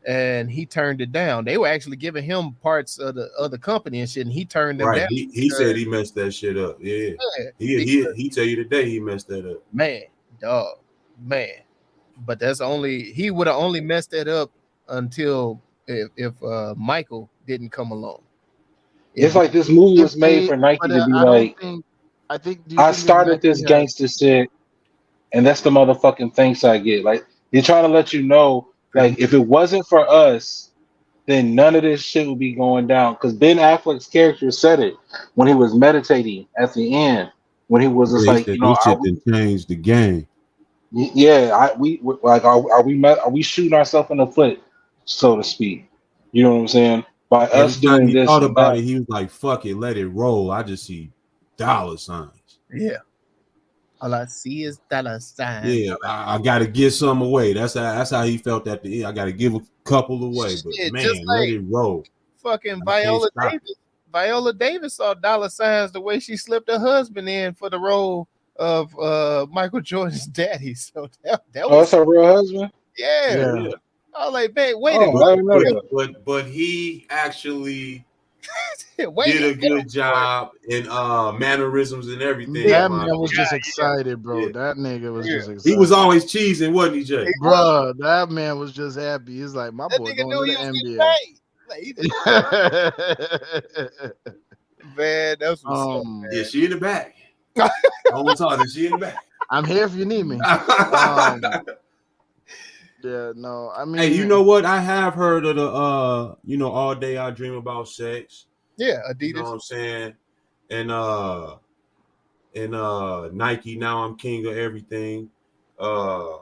and he turned it down. They were actually giving him parts of the company and shit, and he turned them right. down. He said he messed that shit up. Yeah. Yeah, He tell you today he messed that up. man, dog, man. But that's only he would have only messed that up until if Michael didn't come along. It's If like this movie If was made they, for Nike but to be I don't like, think. I think. Do you I think if started this Nike had? gangster shit, and that's the motherfucking thanks I get. Like they're trying to let you know, pretty much, like if it wasn't for us, then none of this shit would be going down. Because Ben Affleck's character said it when he was meditating at the end, when he was just Yeah, he like, said this are shit done changed the game. yeah, like, are we shooting ourselves in the foot, so to speak? You know what I'm saying? By Every us time doing he this thought and about that. it, he was like, fuck it, let it roll. I just see dollar signs. yeah. All I see is dollar signs. Yeah, I gotta give some away. That's how he felt at the end. I gotta give a couple away, but Shit, just man, let like it roll. fucking I can't Viola stop it. Davis. Viola Davis saw dollar signs the way she slipped her husband in for the role of Michael Jordan's daddy. So that Oh, was that's her real husband. yeah. Yeah. Yeah. I was like, man, wait a Oh, But I didn't know but that. but he actually minute. Wait did a a good minute. job in mannerisms and everything, Yeah, in That my man was opinion. just excited, bro. Yeah. That nigga was yeah. just He was excited. always cheesing, wasn't he, He Jay? was. Bruh, that man was just happy. He's like, my That boy nigga going knew to he the was getting NBA. paid. Like he just man, that's what's up, Yeah, she in the back. man. Don't talk that she in the back. I'm here if you need me. Yeah, no, I Hey, you mean, know what? I have heard of the all day I dream about sex. Yeah, You know what Adidas. I'm saying? And Nike, now I'm king of everything. Uh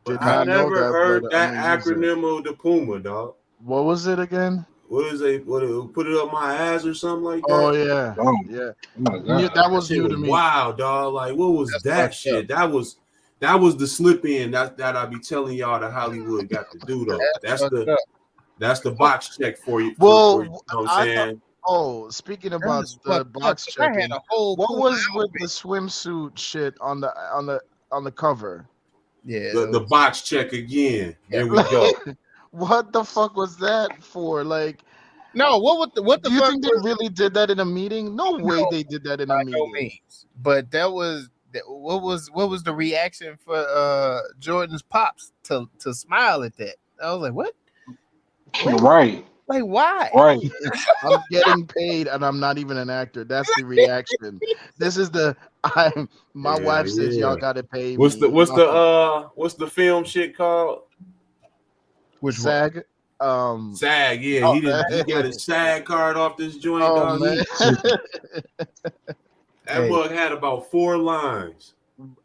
but did I not know never that, but heard I'm that gonna use it. acronym of the Puma, dog. What was it again? What is it? Put it up my ass or something like Oh that? yeah, Oh, yeah. oh my New, god. that That was shit new was to me. wild, dog. Like, what was That's that fucked up. shit? That was the slip in that I be telling y'all that Hollywood got to do though. That's fucked up. That's the box check for you for you Well, know what I'm I thought. saying? Oh, speaking That about was the fucked up. box 'Cause I had checking, a whole what Puma was with the outfit. swimsuit shit on the cover? Yeah, The box check again. yeah. There we go. What the fuck was that for? Like, No, what do the you fuck think they was really did that in a meeting? No way no, they did that in by a no meeting. means. But what was the reaction for Jordan's pops to smile at that? I was like, what? Wait, Right. Like, why? Right. I'm getting paid and I'm not even an actor. That's the reaction. This is the my wife says y'all gotta pay What's me. what's the film shit called? Which one? SAG. SAG, yeah. Oh, He got his SAG card off this joint, Oh dog. man. That mug had about 4 lines.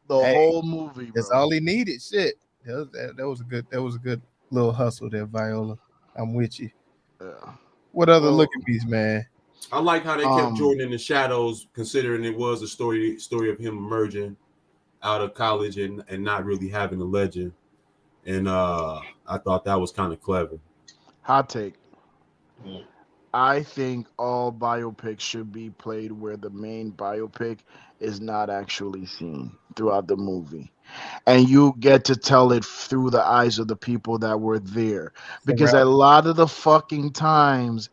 The whole movie, bro. That's all he needed. Shit. That was a good little hustle there, Viola. I'm with you. Yeah. What other look at me's, man? I like how they kept Jordan in the shadows, considering it was a story of him emerging out of college and not really having a legend. And I thought that was kind of clever. Hot take. I think all biopics should be played where the main biopic is not actually seen throughout the movie. And you get to tell it through the eyes of the people that were there. Because a lot of the fucking times,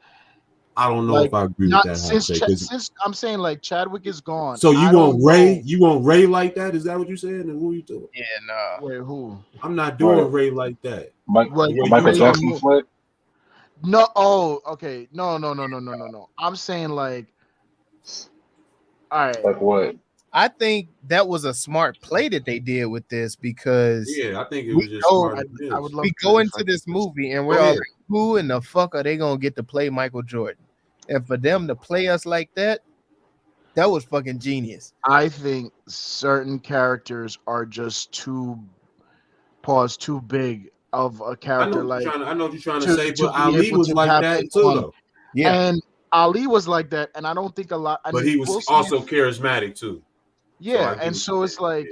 I don't know if I agree with that. Since I'm saying like Chadwick is gone. So you want Ray? You want Ray like that? Is that what you said? And who you doing? Yeah, no. Wait, who? I'm not doing Ray like that. Michael Jackson flip? No, okay. No. I'm saying like, all right. Like what? I think that was a smart play that they did with this because I think it was just smart. I would love we go into this movie and we're all like, who in the fuck are they gonna get to play Michael Jordan? And for them to play us like that was fucking genius. I think certain characters are just too big of a character. I know what you're trying to say, but Ali was like that too, though. Yeah, and Ali was like that, and I don't think a lot. But he was also charismatic too. Yeah, and so it's like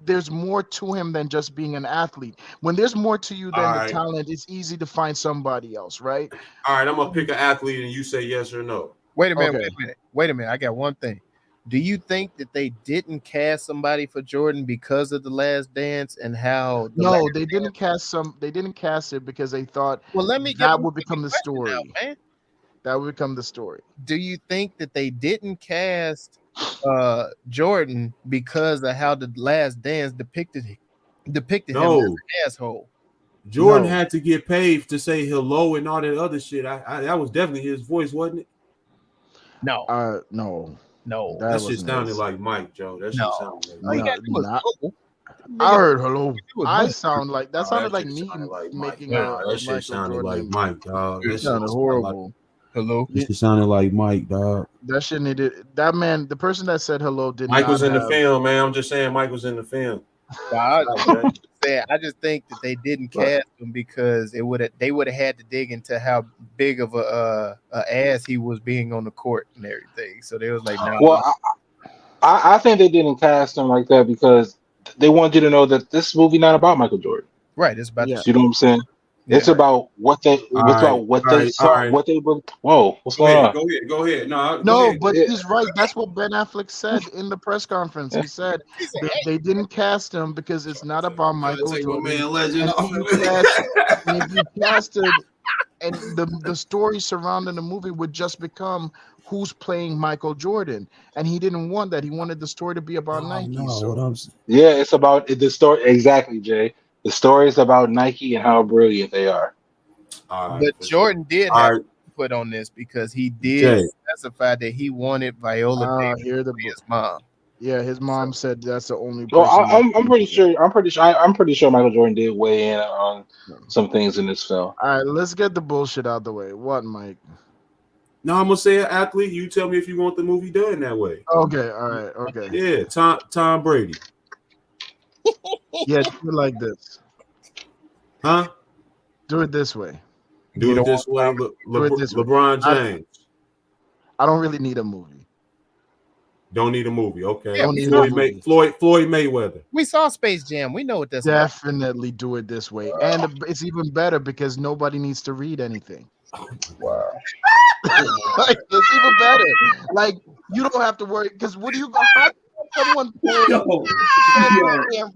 there's more to him than just being an athlete. When there's more to you than the talent, it's easy to find somebody else, right? All right, I'm gonna pick an athlete, and you say yes or no. Wait a minute. I got one thing. Do you think that they didn't cast somebody for Jordan because of The Last Dance and how? They didn't cast it because they thought that would become the story. That would become the story. Do you think that they didn't cast Jordan because of how The Last Dance depicted him as an asshole? Jordan had to get paid to say hello and all that other shit. That was definitely his voice, wasn't it? No. No. That shit sounded like Mike, Joe. That shit sounded like I heard hello. I sound like that sounded like me making that shit sounded like Mike, dog. That sounded horrible. Hello. It sounded like Mike, dog. That shit needed that man. The person that said hello did. Mike was in the film, man. I'm just saying, Mike was in the film. I just think that they didn't cast him because they would have had to dig into how big of a ass he was being on the court and everything. So they was like, no. Well, I think they didn't cast him like that because they wanted you to know that this movie not about Michael Jordan. Right. It's about you know what I'm saying? It's about what they saw. What they were. Whoa, what's going on? Go ahead. But he's right. That's what Ben Affleck said in the press conference. He said they didn't cast him because it's not about Michael Jordan. Man, legend. And if you casted, and the story surrounding the movie would just become who's playing Michael Jordan, and he didn't want that. He wanted the story to be about Nike. It's about the story. Exactly, Jay. The story is about Nike and how brilliant they are. But Jordan did have put on this because he did specify that he wanted Viola Davis to be his mom. Yeah, his mom said that's the only. Well, I'm pretty sure Michael Jordan did weigh in on some things in this film. All right, let's get the bullshit out the way. What, Mike? No, I'm gonna say an athlete. You tell me if you want the movie done that way. Okay, all right, okay. Yeah, Tom Brady. Yeah, do it like this. Huh? Do it this way. Do it this way. LeBron James. I don't really need a movie. Don't need a movie. Okay. Yeah, Floyd Mayweather. We saw Space Jam. We know what that's Definitely about. Do it this way. And it's even better because nobody needs to read anything. Wow. Like, it's even better. Like, you don't have to worry because what do you got? Someone can't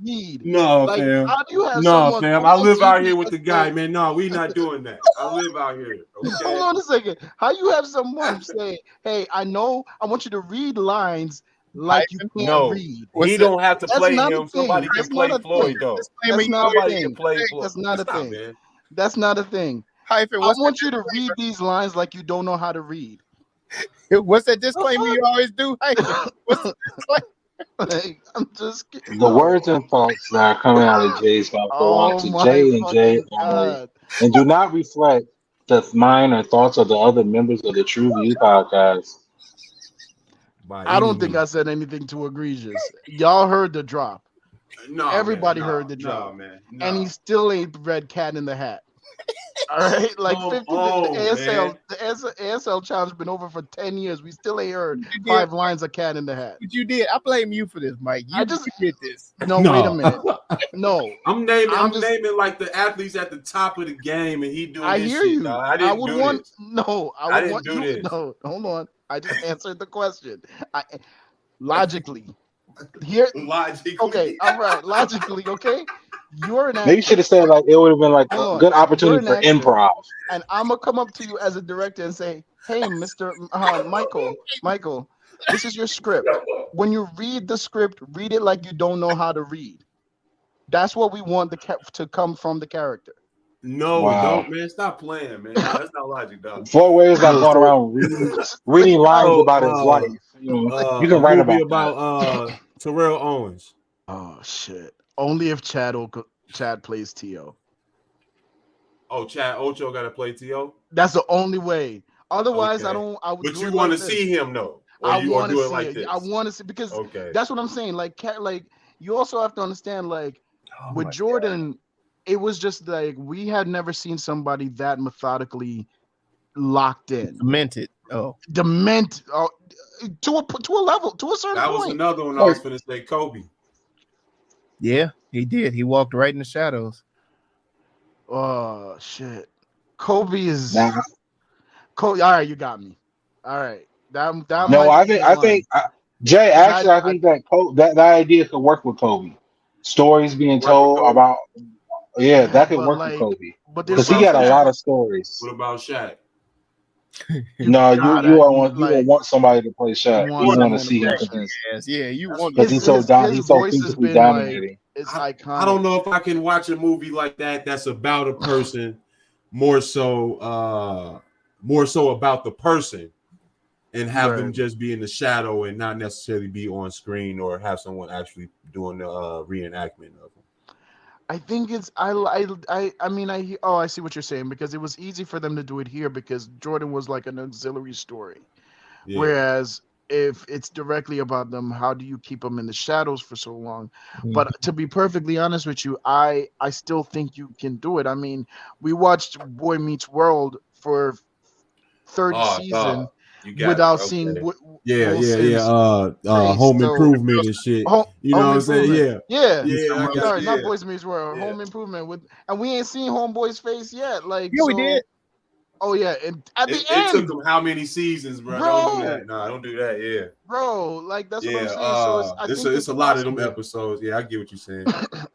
read. No, like, fam. How do you have fam. I live out here with the guy, man. No, we not doing that. I live out here. Okay? Hold on a second. How you have someone say, "Hey, I know. I want you to read lines like you can't read." He don't have to play him. Somebody can play Floyd, though. That's not a thing. That's not a thing. That's not a thing. Hyphen, I want you to read these lines like you don't know how to read. What's that disclaimer you always do? Hyphen, what's the disclaimer? Like, I'm just kidding. The words and thoughts that are coming out of Jay's mouth belong Oh to my Jay and Jay fucking only, god! and do not reflect the mind or thoughts of the other members of the TruVue podcast. By I any don't think I means. said anything too egregious. Y'all heard the drop. No, Everybody man, heard the no, drop, man, and he no. still ain't read Cat in the Hat. All right, like Come 50. on, man. The ASL challenge been over for 10 years. We still ain't heard You did, 5 lines of Cat in the Hat. but you did. I blame you for this, Mike. I You just did this. no. Wait a minute. No, I'm I'm just. naming like the athletes at the top of the game, and he doing I this hear shit. you. Dog. I I didn't would do want this. no. I I would didn't want do you. this. No, hold on. I just answered the question. Logically, here. Logically. Okay, all right. Logically, okay. You're an Maybe you actor. should have said like it would have been like Hold a on. good You're opportunity an for actor, improv. and I'm gonna come up to you as a director and say, "Hey, Mister Michael, this is your script. When you read the script, read it like you don't know how to read. That's what we want to come from the character." No, Wow. don't, man. Stop playing, man. No, that's not logic, dog. Floyd Way's not So, going so, around reading lines so about his life. You know, you a can write movie about that. about Terrell Owens. Oh shit! Only if Chad plays To. Oh, Chad Ocho got to play To. That's the only way. Otherwise, I Okay, don't. I would but do you it want like to this. see him though, or I you or want to do it see like it. I this. want to see because Okay. that's what I'm saying. Like you also have to understand. Like Oh with my Jordan, it was just like we had never seen somebody that methodically locked in, Cemented. Oh, dement to a level, to a certain That was point. another one I Like, was finna say, Kobe. yeah, he did. He walked right in the shadows. Oh shit, Kobe is nah, Kobe. All right, you got me. All right, that no, might I be think the I one think Jay. 'cause Actually, I think that that idea could work with Kobe. Stories being Work with told Kobe. about, yeah, yeah, that could but work with like, Kobe but What there's because he about got a something Shaq? lot about of stories. What about Shaq? you No, gotta you will like want somebody to play you Shaq. want You want to someone to see him play because Shaq. Yeah, you That's want because to. His he's so voice has physically been like dominating. it's I iconic. don't know if I can watch a movie like that that's about a person more so about the person and have them Right. just be in the shadow and not necessarily be on screen or have someone actually doing the reenactment of them. I think it's I mean I see what you're saying because it was easy for them to do it here because Jordan was like an auxiliary story. Yeah. Whereas if it's directly about them, how do you keep them in the shadows for so long? Mhm. But to be perfectly honest with you, I still think you can do it. I mean, we watched Boy Meets World for 30 Oh, season dog. You got me. without seeing Okay. Yeah, yeah, yeah. Wilson's face. Home So improvement and shit. You know Home what I'm saying? Improvement. Yeah. Yeah. Yeah, I got Sorry, not yeah. Boys Meets World. Yeah. Home Improvement with, and we ain't seen Homeboy's face yet. Like Yeah, we so. did. Oh yeah, and at the It took end, them how many seasons, bro? Don't do bro, that. Nah, don't do that. Yeah. bro. Like that's what I'm Yeah. saying. So I think It's it's a lot of them possible. episodes. Yeah, I get what you're saying.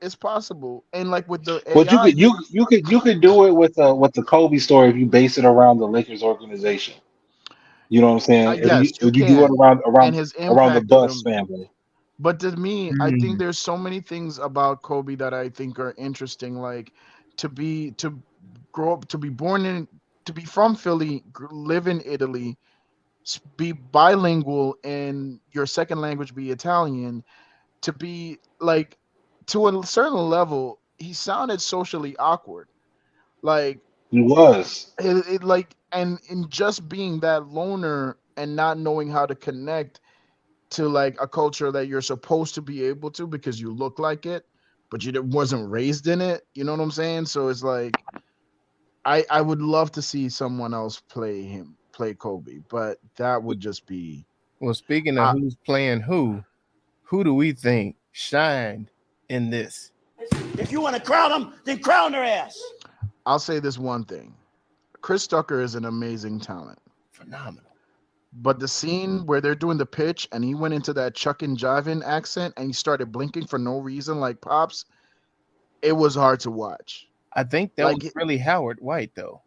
It's possible, and like with the But AI, you could do it with the Kobe story if you base it around the Lakers organization. You know what I'm saying? yes, you If you do it can, and his around the impact to Buss them. family. But to me, I think Mm. there's so many things about Kobe that I think are interesting. Like to grow up, to be born in, to be from Philly, live in Italy, be bilingual, and your second language be Italian. To be like to a certain level, he sounded socially awkward. Like He was. it like and in just being that loner and not knowing how to connect to like a culture that you're supposed to be able to because you look like it, but you wasn't raised in it. You know what I'm saying? So it's like I would love to see someone else play Kobe, but that would just be Well, speaking of I, who's playing who do we think shined in this? If you want to crown them, then crown their ass. I'll say this one thing. Chris Tucker is an amazing talent. Phenomenal. But the scene where they're doing the pitch and he went into that Chuck and Jivin accent and he started blinking for no reason like Pops, it was hard to watch. I think that Like was really Howard White though.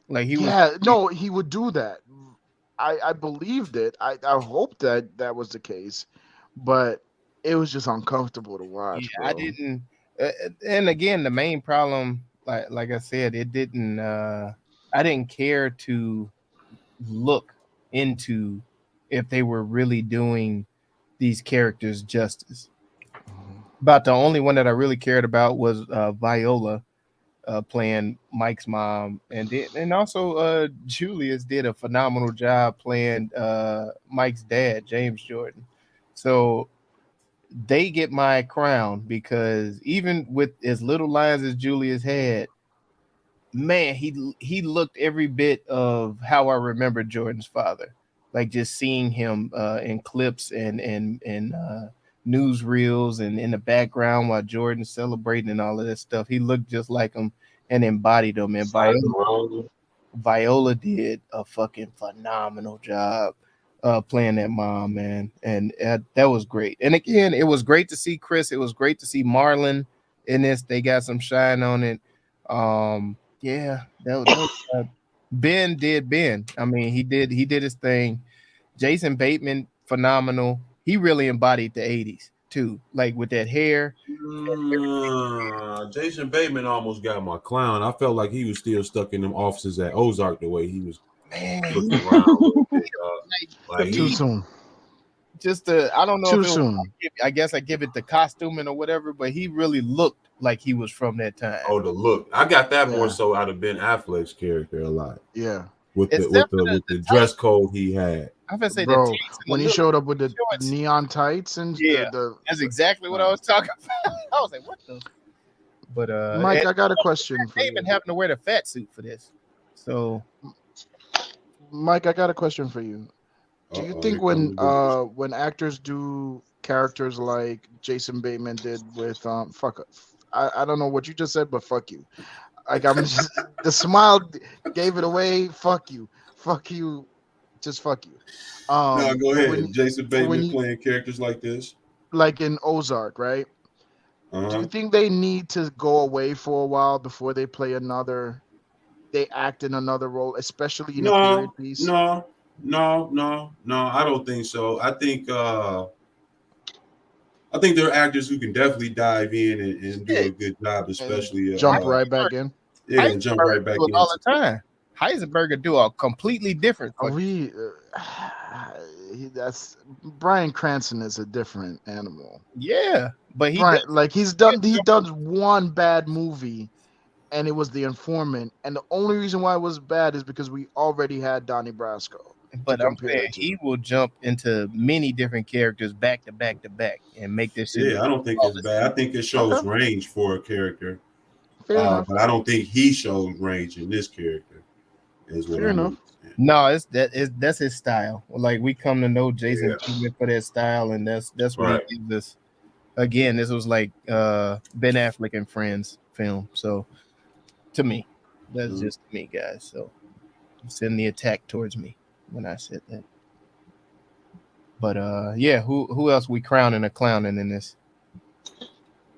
Like he was. yeah, no, he would do that. I believed it. I hoped that was the case, but it was just uncomfortable to Yeah, watch, I bro. didn't. And again, the main problem, like I said, it didn't. I didn't care to look into if they were really doing these characters justice. About the only one that I really cared about was Viola playing Mike's mom, and also Julius did a phenomenal job playing Mike's dad, James Jordan. So they get my crown because even with as little lines as Julius had, man, he looked every bit of how I remember Jordan's father. Like just seeing him in clips and newsreels and in the background while Jordan's celebrating and all of that stuff. He looked just like him and embodied him. And Side of the road. Viola did a fucking phenomenal job playing that mom, man. And that was great. And again, it was great to see Chris. It was great to see Marlon in this. They got some shine on it. Yeah, Ben did Ben. I mean, he did his thing. Jason Bateman, phenomenal. He really embodied the 80s too, like with that hair. Jason Bateman almost got my clown. I felt like he was still stuck in them offices at Ozark the way he was Man, looking around a little bit. to Too me, soon. just I don't know Too if it was, soon. I guess I give it the costuming or whatever, but he really looked like he was from that time. Oh, the look. I got that more Yeah. so out of Ben Affleck's character a lot. Yeah. With Except for the dress code he had. I'm gonna say Bro, the tights and when the he little showed up with the shorts. neon tights and Yeah, the that's exactly what I was talking about. I was like, what the? But Mike, and I got a question for Damon you. having to wear the fat suit for this. So Mike, I got a question for you. Do you think when actors do characters like Jason Bateman did with I don't know what you just said, but fuck you. Like I'm just the smile gave it away. Fuck you. Fuck you. Just fuck you. No, go ahead. When, Jason when Bateman you playing characters like this. like in Ozark, right? Do you think they need to go away for a while before they play another? They act in another role, especially in a period piece. No. I don't think so. I think there are actors who can definitely dive in and do a good job, especially Jump right back in. and jump right back do it in. all the time. Heisenberger do a completely different. We that's Bryan Cranston is a different animal. Yeah, but he does one bad movie, and it was The Informant, and the only reason why it was bad is because we already had Donnie Brasco. But I'm saying he will jump into many different characters back to back to back and make this shit. Yeah, I don't think it's bad. I think it shows range for a character. But I don't think he shows range in this character. Is what Fair enough. No, that's his style. Like we come to know Jason for that style, and that's what he gives us. Again, this was like Ben Affleck and Friends film. So to me, that's just me, guys. So send the attack towards me when I said that. But yeah, who else we crowning or clowning in this?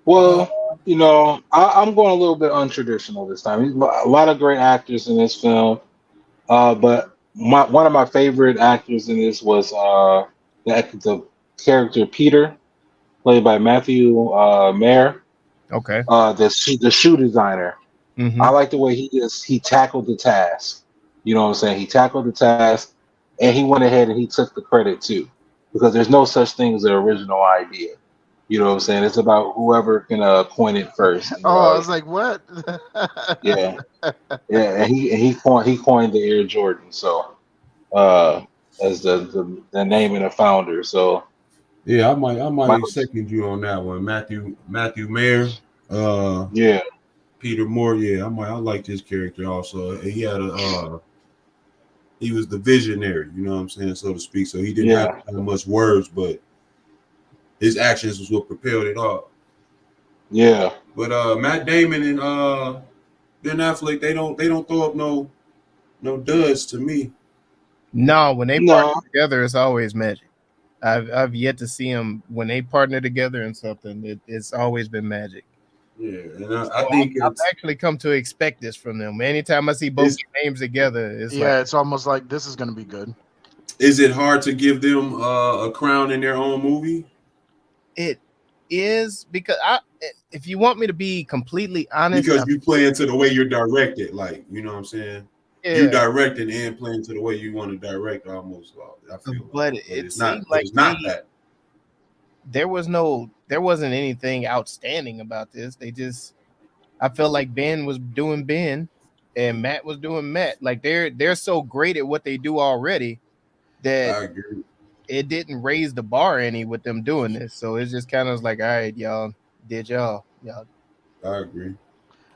Well, I'm going a little bit untraditional this time. A lot of great actors in this film, but one of my favorite actors in this was the character Peter, played by Matthew Mayer. Okay. The shoe designer. Mm-hmm. I like the way he tackled the task. You know what I'm saying? He tackled the task, and he went ahead and he took the credit too, because there's no such thing as an original idea. You know what I'm saying? It's about whoever can coin it first. I was like, what? Yeah. And he coined the Air Jordan. So as the name and the founder. So yeah, I might second you on that one, Matthew Mayer. Yeah. Peter Moore. Yeah, I like his character also. He had he was the visionary. You know what I'm saying, so to speak. So he didn't have much words, but his actions was what propelled it all. Yeah. But Matt Damon and Ben Affleck, they don't throw up no duds to me. No, when they partner together, it's always magic. I've yet to see them when they partner together in something. It's always been magic. Yeah, and I think I've actually come to expect this from them. Anytime I see both names together, it's almost like this is going to be good. Is it hard to give them a crown in their own movie? It is, because if you want me to be completely honest, because you play into the way you're directed, like, you know what I'm saying? you directing and playing to the way you want to direct almost. I feel but like, it seemed like it's not that. There wasn't anything outstanding about this. I felt like Ben was doing Ben and Matt was doing Matt. Like they're so great at what they do already that I agree. it didn't raise the bar any with them doing this. So it's just kind of like, all right, y'all did y'all. I agree.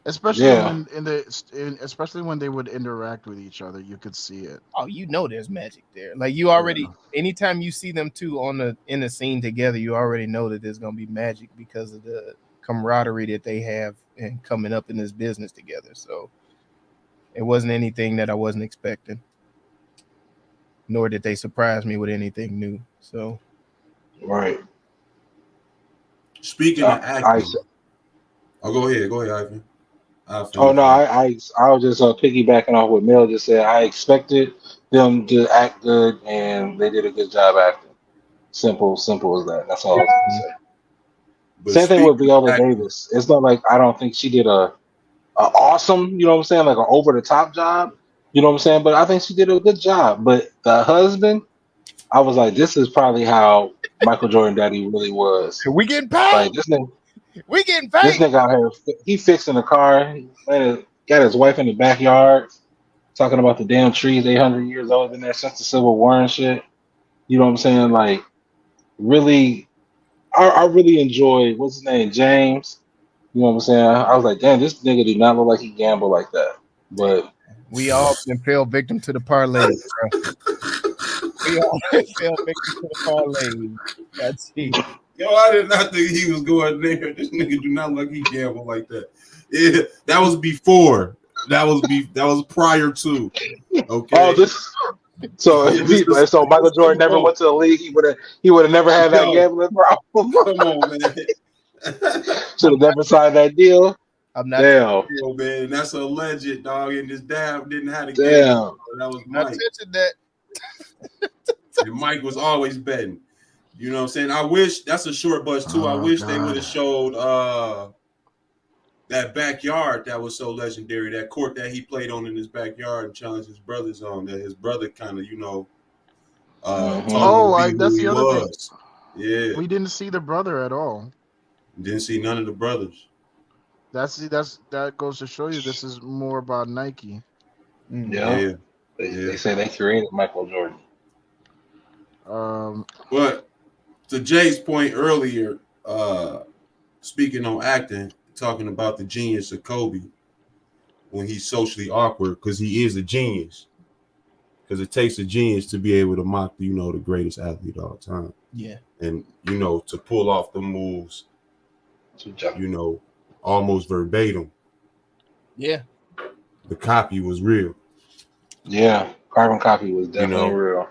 Especially especially when they would interact with each other, you could see it. Oh, there's magic there. Like you already, anytime you see them two in the scene together, you already know that there's gonna be magic because of the camaraderie that they have and coming up in this business together. So it wasn't anything that I wasn't expecting, nor did they surprise me with anything new. So, Right. Speaking of acting, go ahead, Ivan. Oh no, I was just piggybacking off what Mel just said. I expected them to act good, and they did a good job acting. Simple as that. That's all I was gonna say. But Same thing with Viola acting, Davis. It's not like I don't think she did a awesome, you know what I'm saying, like an over the top job. You know what I'm saying? But I think she did a good job. But the husband, I was like, this is probably how Michael Jordan Daddy really was. we getting paid. Like this nigga. We getting paid. This nigga out here, he fixing the car. He got his wife in the backyard, talking about the damn trees 800 years old in there since the Civil War and shit. You know what I'm saying? Like, really, I really enjoy, what's his name, James. You know what I'm saying? I was like, damn, this nigga did not look like he gambled like that. But we all fell victim to the parlay, bro. We all fell victim to the parlay. That's it. Yo, I did not think he was going there. This nigga do not look like he gambled like that. Yeah, that was before. That was prior to. Okay. Oh, so Michael Jordan never went to the league. He would have never had that gambling problem. Come on, man. Should have never signed that deal. I'm not. Damn, yo, man, that's a legend, dog. And his dad didn't have a damn. gamble. That was Mike. Not touching that. And Mike was always betting. You know what I'm saying? I wish that's a short bus too. I wish they would have showed that backyard that was so legendary, that court that he played on in his backyard and challenged his brothers on, that his brother kind of, told him that's the other thing. Yeah. We didn't see the brother at all. Didn't see none of the brothers. That goes to show you this is more about Nike. Yeah. They say they created Michael Jordan. But to Jay's point earlier, speaking on acting, talking about the genius of Kobe when he's socially awkward, because he is a genius. Because it takes a genius to be able to mock, the greatest athlete of all time. Yeah. And, to pull off the moves, almost verbatim. Yeah. The copy was real. Yeah. Carbon copy was definitely real.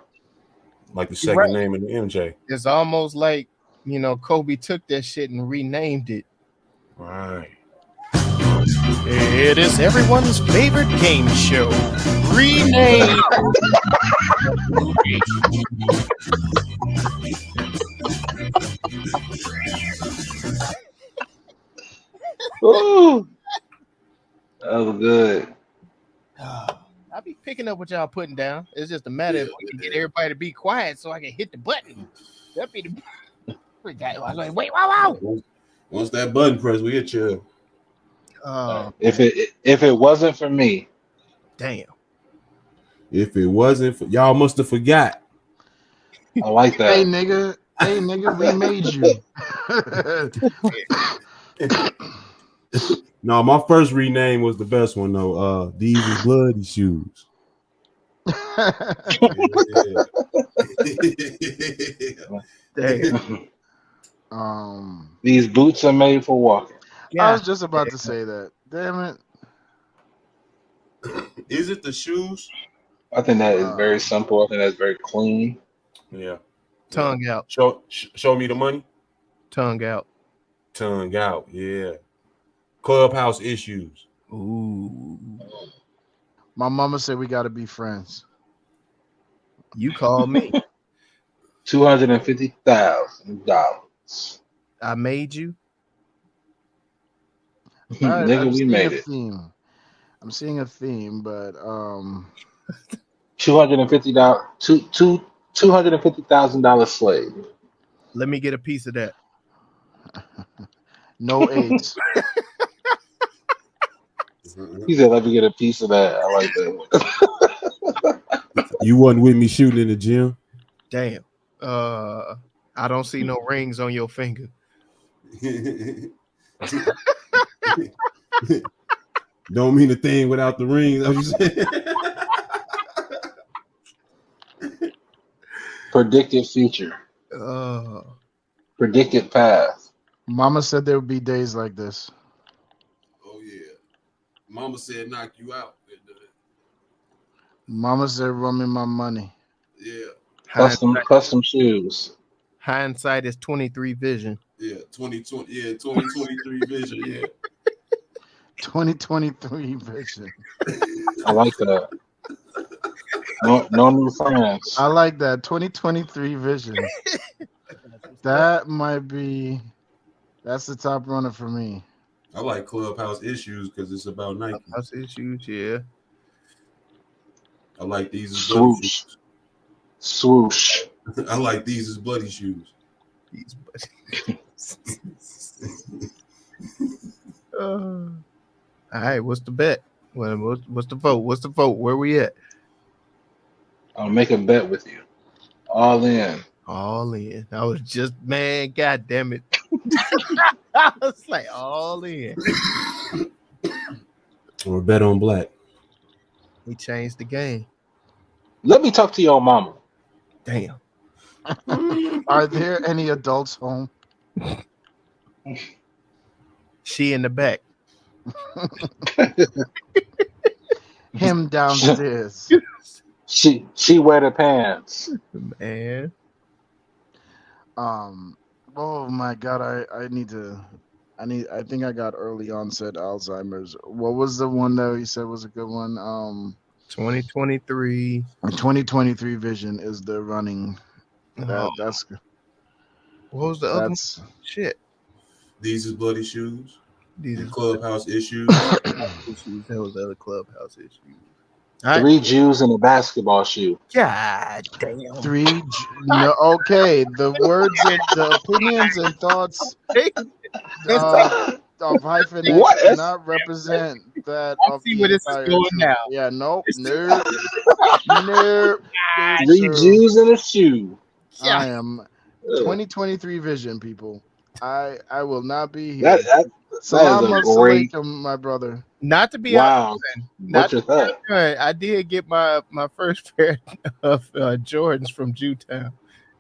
Like the second name in the MJ. It's almost like, Kobe took that shit and renamed it. Right. It is everyone's favorite game show. Rename. Ooh. That was good. I'll be picking up what y'all putting down. It's just a matter of we can get everybody to be quiet so I can hit the button. That'd be the guy. I was like, wait, wow. Once that button press, we hit you. If it wasn't for me, damn. If it wasn't for y'all, must have forgot. I like that. Hey nigga, we made you. No, my first rename was the best one though. These is bloody shoes. Damn. These boots are made for walking. Yeah. I was just about to say that. Damn it. Is it the shoes? I think that is very simple. I think that's very clean. Yeah. Tongue out. Show me the money. Tongue out. Tongue out. Yeah. Clubhouse issues. Ooh. My mama said we got to be friends. You called me. $250,000. I made you. Nigga, we made it. I'm seeing a theme, but $250 $250,000 slave. Let me get a piece of that. no AIDS. He said, "Let me get a piece of that." I like that. You wasn't with me shooting in the gym. Damn. I don't see no rings on your finger. Don't mean a thing without the ring. That's what you saying. Predicted future. Predicted path. Mama said there would be days like this. Oh yeah. Mama said knock you out. Mama said run me my money. Yeah. Custom shoes. Hindsight is 23 vision. Yeah, 2020. Yeah, 2023 vision. Yeah. 2023 vision. I like that. No new friends. I like that. 2023 vision. That might be. That's the top runner for me. I like Clubhouse Issues because it's about Nike. Clubhouse Issues, yeah. I like these as bloody shoes. Swoosh. I like these as bloody shoes. These bloody all right, what's the bet? What's the vote? What's the vote? Where we at? I'll make a bet with you. All in. All in. I was just, man, god damn it. I was like, all in. Or bet on black. We changed the game. Let me talk to your mama. Damn. Are there any adults home? She in the back. Him downstairs. She wear the pants. Man. Oh my god, I think I got early onset Alzheimer's. What was the one that he said was a good one? 2023. 2023 vision is the running. That's good. What was the other one? Shit. These is bloody shoes. These is Clubhouse Issues. That was the other Clubhouse Issues. Right. 3 Jews in a basketball shoe. God damn. No, okay. The words and the opinions and thoughts of hyphen What? do not represent that. I see where this is going now. Yeah, nope. 3 Jews in a shoe. I am 2023 vision, people. I will not be here. Salam alaikum, my brother. Not to be wow. Not to be I did get my first pair of Jordans from Jewtown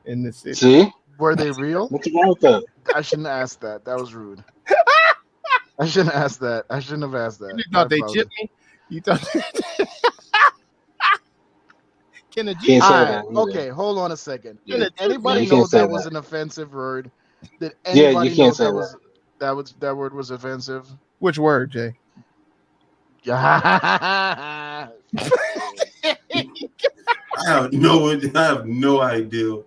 in the city. See? Were they real? What's wrong with that? I shouldn't ask that. That was rude. I shouldn't ask that. I shouldn't have asked that. You thought they chipped me? You thought Can a Can't say that okay, hold on a second. Yeah. Did anybody know that was an offensive word? Did anybody you can't know say that word was offensive? Which word, Jay? I have no idea.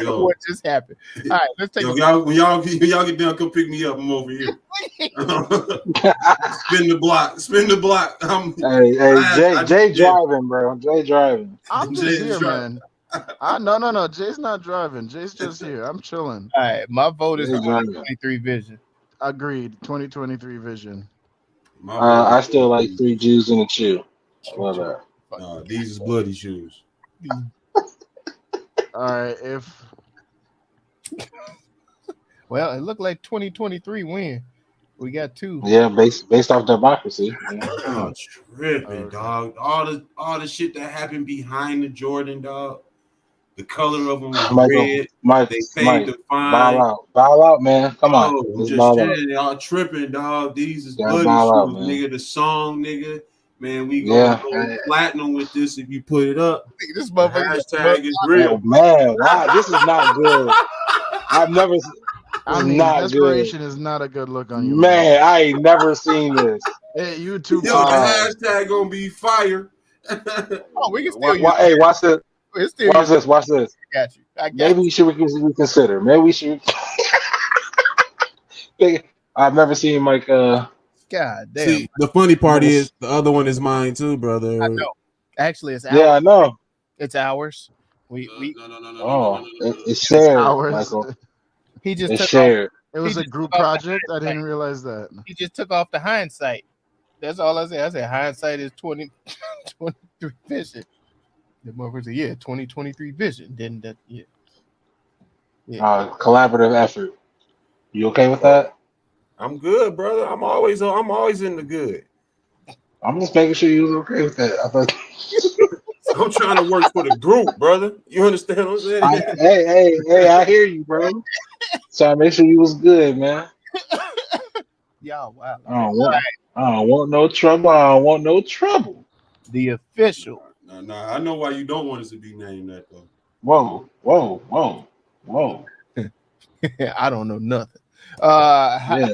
Yo. What just happened? All right, let's take. When y'all get done, come pick me up. I'm over here. Spin the block. Hey, Jay driving, bro. Jay driving. I'm just here, man. No. Jay's not driving. Jay's just here. I'm chilling. All right, my vote is 2023 vision. Agreed. 2023 vision. I still like 3 Jews in a shoe. I love that. These is bloody shoes. All right, well, it looked like 2023 win. We got 2. Yeah, based off democracy. Yeah. Oh, tripping, dog. All the shit that happened behind the Jordan, dog. The color of them was red. They fade to fine. Bow out, man. Come on. I'm just saying, y'all tripping, dog. These is bloody shoes, nigga. The song, nigga. Man, we gonna go platinum with this if you put it up. This motherfucker hashtag is real. Oh, man, wow, this is not good. I've never. Desperation is not a good look on you. Man, I ain't never seen this. Hey, you too. Yo, the hashtag gonna be fire. We can still. Hey, watch this. Watch this. I got you. Maybe we should reconsider. Maybe we should. I've never seen like God damn. See, the funny part is the other one is mine too, brother. I know. Actually, it's ours. Yeah, I know. It's ours. We Oh, it's shared, ours. Michael. he just It's took shared. It was He a just group took off the project. I didn't realize that. he just took off the hindsight. That's all I said. I said hindsight is 2023 vision. The motherfucker said, yeah, 2023 vision. Then that yeah. Collaborative effort. You okay with that? I'm good, brother. I'm always in the good. I'm just making sure you was okay with that. I thought. I'm trying to work for the group, brother. You understand what I'm saying? Hey! I hear you, bro. Trying to make sure you was good, man. Y'all, wow. I don't want no trouble. I don't want no trouble. The official. No. I know why you don't want us to be named that though. Whoa. I don't know nothing. Yeah.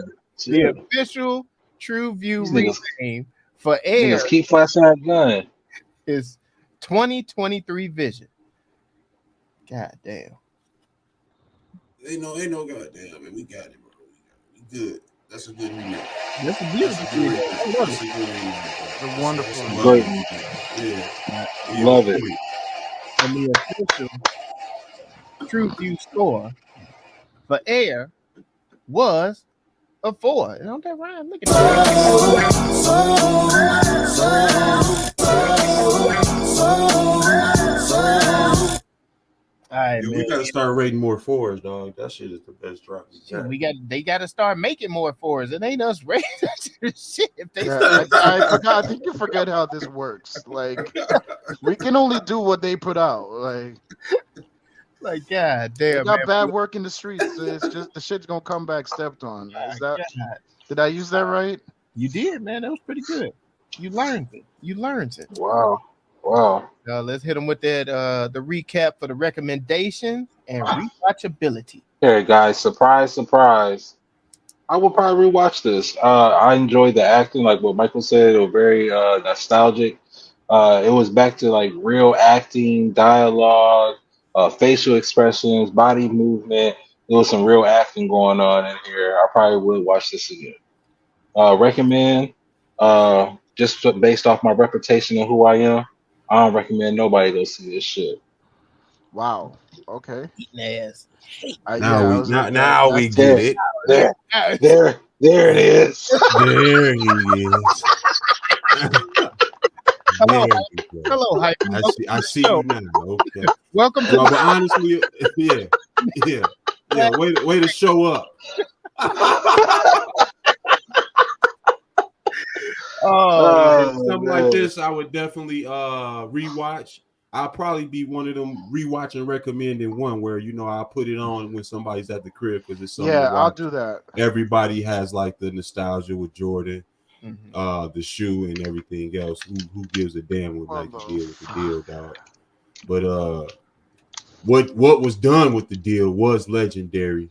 The official TruVue rename for Air Niggas keep flashing that gun. is 2023 vision. God damn. Ain't no goddamn, man. We got it, bro. We good. That's a good remake. That's a beautiful remake. That's a good remake. It's a wonderful. Great. Yeah. Love it. And the official TruVue store for Air was a 4. Don't that rhyme? Look at that. All right, man. We gotta start rating more 4s, dog. That shit is the best drop. They gotta start making more 4s. It ain't us rating shit. If they I forgot. I think you forget how this works. Like we can only do what they put out. Like God damn. They got bad work in the streets. So it's just the shit's gonna come back stepped on. Is that? Did I use that right? You did, man. That was pretty good. You learned it. Wow. Let's hit them with that. The recap for the recommendations and rewatchability. Hey guys, surprise. I will probably rewatch this. I enjoyed the acting, like what Michael said. It was very nostalgic. It was back to like real acting, dialogue, facial expressions, body movement. There was some real acting going on in here. I probably would watch this again. Recommend, just based off my reputation and who I am. I don't recommend nobody go see this shit. Wow. Okay. Eating ass. Now we get it. There it is. There he is. Hello, hype. I see you now. Okay. Welcome to but honestly, yeah. Way to show up. Something like this, I would definitely rewatch. I'll probably be one of them rewatch and recommending one where I'll put it on when somebody's at the crib because it's something. Yeah, I'll do that. Everybody has like the nostalgia with Jordan, the shoe and everything else. Who gives a damn with Nike deal with the deal, dog? But what was done with the deal was legendary,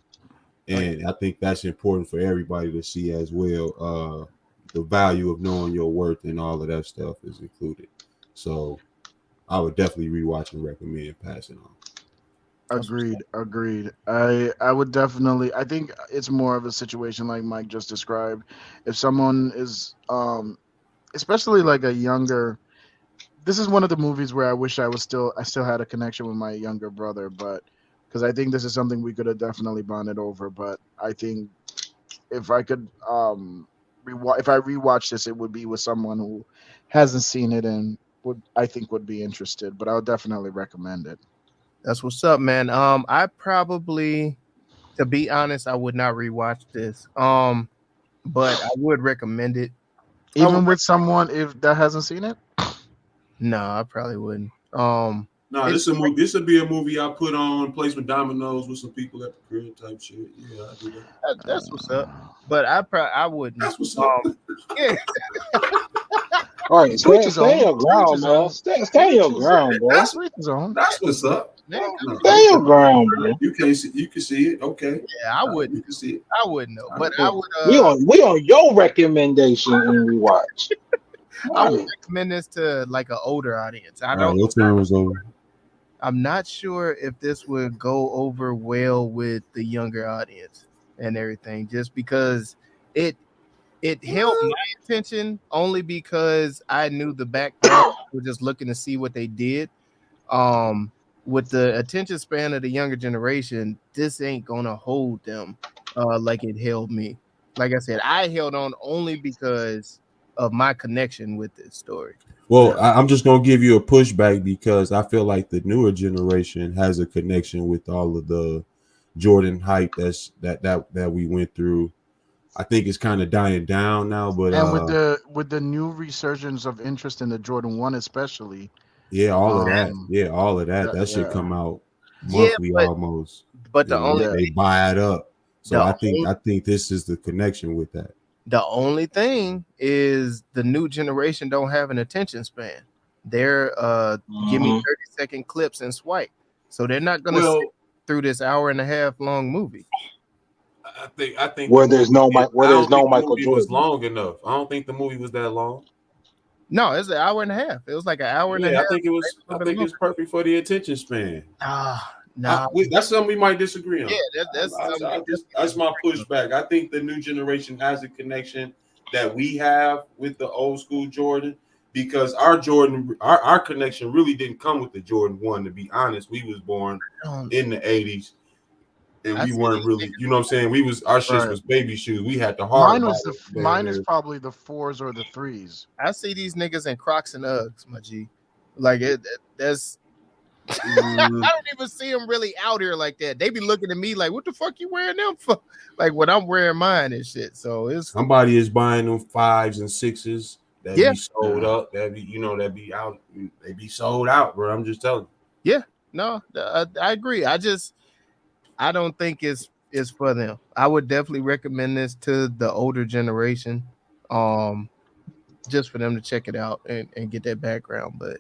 and I think that's important for everybody to see as well. The value of knowing your worth and all of that stuff is included. So I would definitely rewatch and recommend passing on. Agreed. I would definitely. I think it's more of a situation like Mike just described. If someone is, especially like a younger, this is one of the movies where I wish I still had a connection with my younger brother, but because I think this is something we could have definitely bonded over. But I think if I could, if I rewatch this, it would be with someone who hasn't seen it and would be interested. But I would definitely recommend it. That's what's up, man. I probably, to be honest, I would not rewatch this. But I would recommend it. Even with someone if that hasn't seen it? No, I probably wouldn't. No, this would be a movie I put on, place with dominoes with some people at the crib type shit. Yeah, I do that. That's what's up. But I wouldn't. That's what's up. Yeah. All right, stay your ground, man. Stay your ground, bro. That's what's up. Stay your ground, bro. You can see it. Okay. Yeah, I wouldn't. You can see it. I wouldn't know, but I would. We on your recommendation and we watch. I would recommend this to like an older audience. I don't. Your turn was over. I'm not sure if this would go over well with the younger audience and everything, just because It held my attention only because I knew the background. We're just looking to see what they did. With the attention span of the younger generation, this ain't gonna hold them like it held me. Like I said, I held on only because of my connection with this story. Well, I'm just gonna give you a pushback because I feel like the newer generation has a connection with all of the Jordan hype that we went through. I think it's kind of dying down now, but and with the new resurgence of interest in the Jordan 1 especially. Yeah, all of that. That should come out monthly almost. But the only they buy it up. So I think this is the connection with that. The only thing is the new generation don't have an attention span. They're give me 30-second clips and swipe. So they're not gonna sit through this hour and a half long movie. I think where there's no Michael Jordan was long enough. I don't think the movie was that long. No, it's an hour and a half. It was like an hour and a half. I think it was perfect for the attention span. No, that's something we might disagree on. Yeah, that's my pushback. I think the new generation has a connection that we have with the old school Jordan because our connection really didn't come with the Jordan 1. To be honest, we was born in the 80s. And we weren't really, you know what I'm saying? Our shit was baby shoes. We had the hard. Mine is probably the 4s or the 3s. I see these niggas in Crocs and Uggs, my G. Like that's I don't even see them really out here like that. They be looking at me like, what the fuck you wearing them for? Like when I'm wearing mine and shit. So it's somebody is buying them 5s and 6s that be sold up. That be out. They be sold out, bro. I'm just telling you. Yeah, no, I agree. I don't think it's for them. I would definitely recommend this to the older generation, just for them to check it out and get that background. But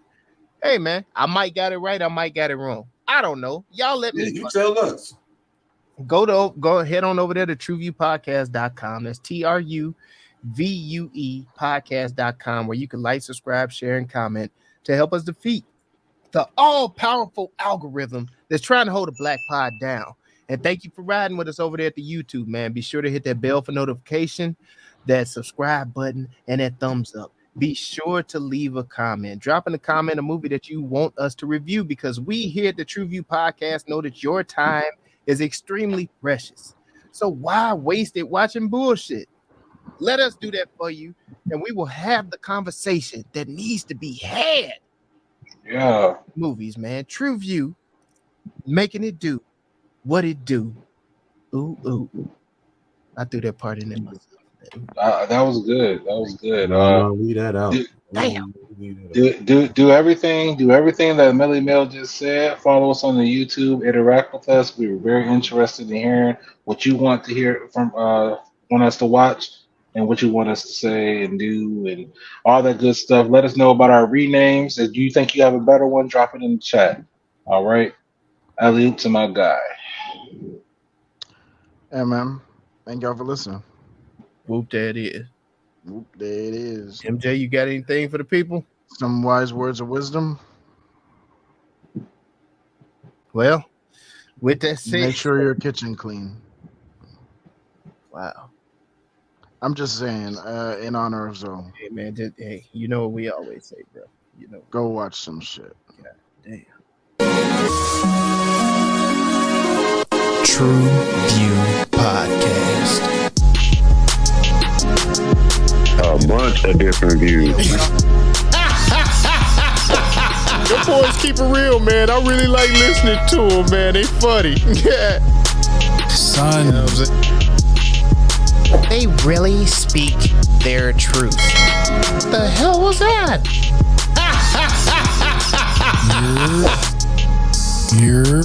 hey, man, I might got it right. I might got it wrong. I don't know. Y'all let me. You tell us. Go head on over there to TruVuePodcast.com. That's TruVue podcast.com, where you can like, subscribe, share, and comment to help us defeat the all-powerful algorithm that's trying to hold a black pod down. And thank you for riding with us over there at the YouTube, man. Be sure to hit that bell for notification, that subscribe button, and that thumbs up. Be sure to leave a comment. Drop in a comment a movie that you want us to review, because we here at the TruVue Podcast know that your time is extremely precious. So why waste it watching bullshit? Let us do that for you, and we will have the conversation that needs to be had. Yeah. Movies, man. TruVue, making it do what it do. Ooh. I threw that part in there myself. That was good. Leave that out. Do everything that Melly Mel just said. Follow us on the YouTube. Interact with us. We were very interested in hearing what you want to hear from want us to watch and what you want us to say and do and all that good stuff. Let us know about our renames. If you think you have a better one, drop it in the chat. All right. Alley-oop to my guy. Hey, man. Thank y'all for listening. Whoop, there it is. Whoop, there it is. MJ, you got anything for the people? Some wise words of wisdom. Well, with that said, make sure your kitchen clean. Wow. I'm just saying, in honor of Zoe. Hey, man, hey, you know what we always say, bro. You know, go watch some shit. God damn. TruVue Podcast. A bunch of different views. Your boys keep it real, man. I really like listening to them, man. They funny. Yeah. Son. You know what I'm saying? They really speak their truth. What the hell was that? You're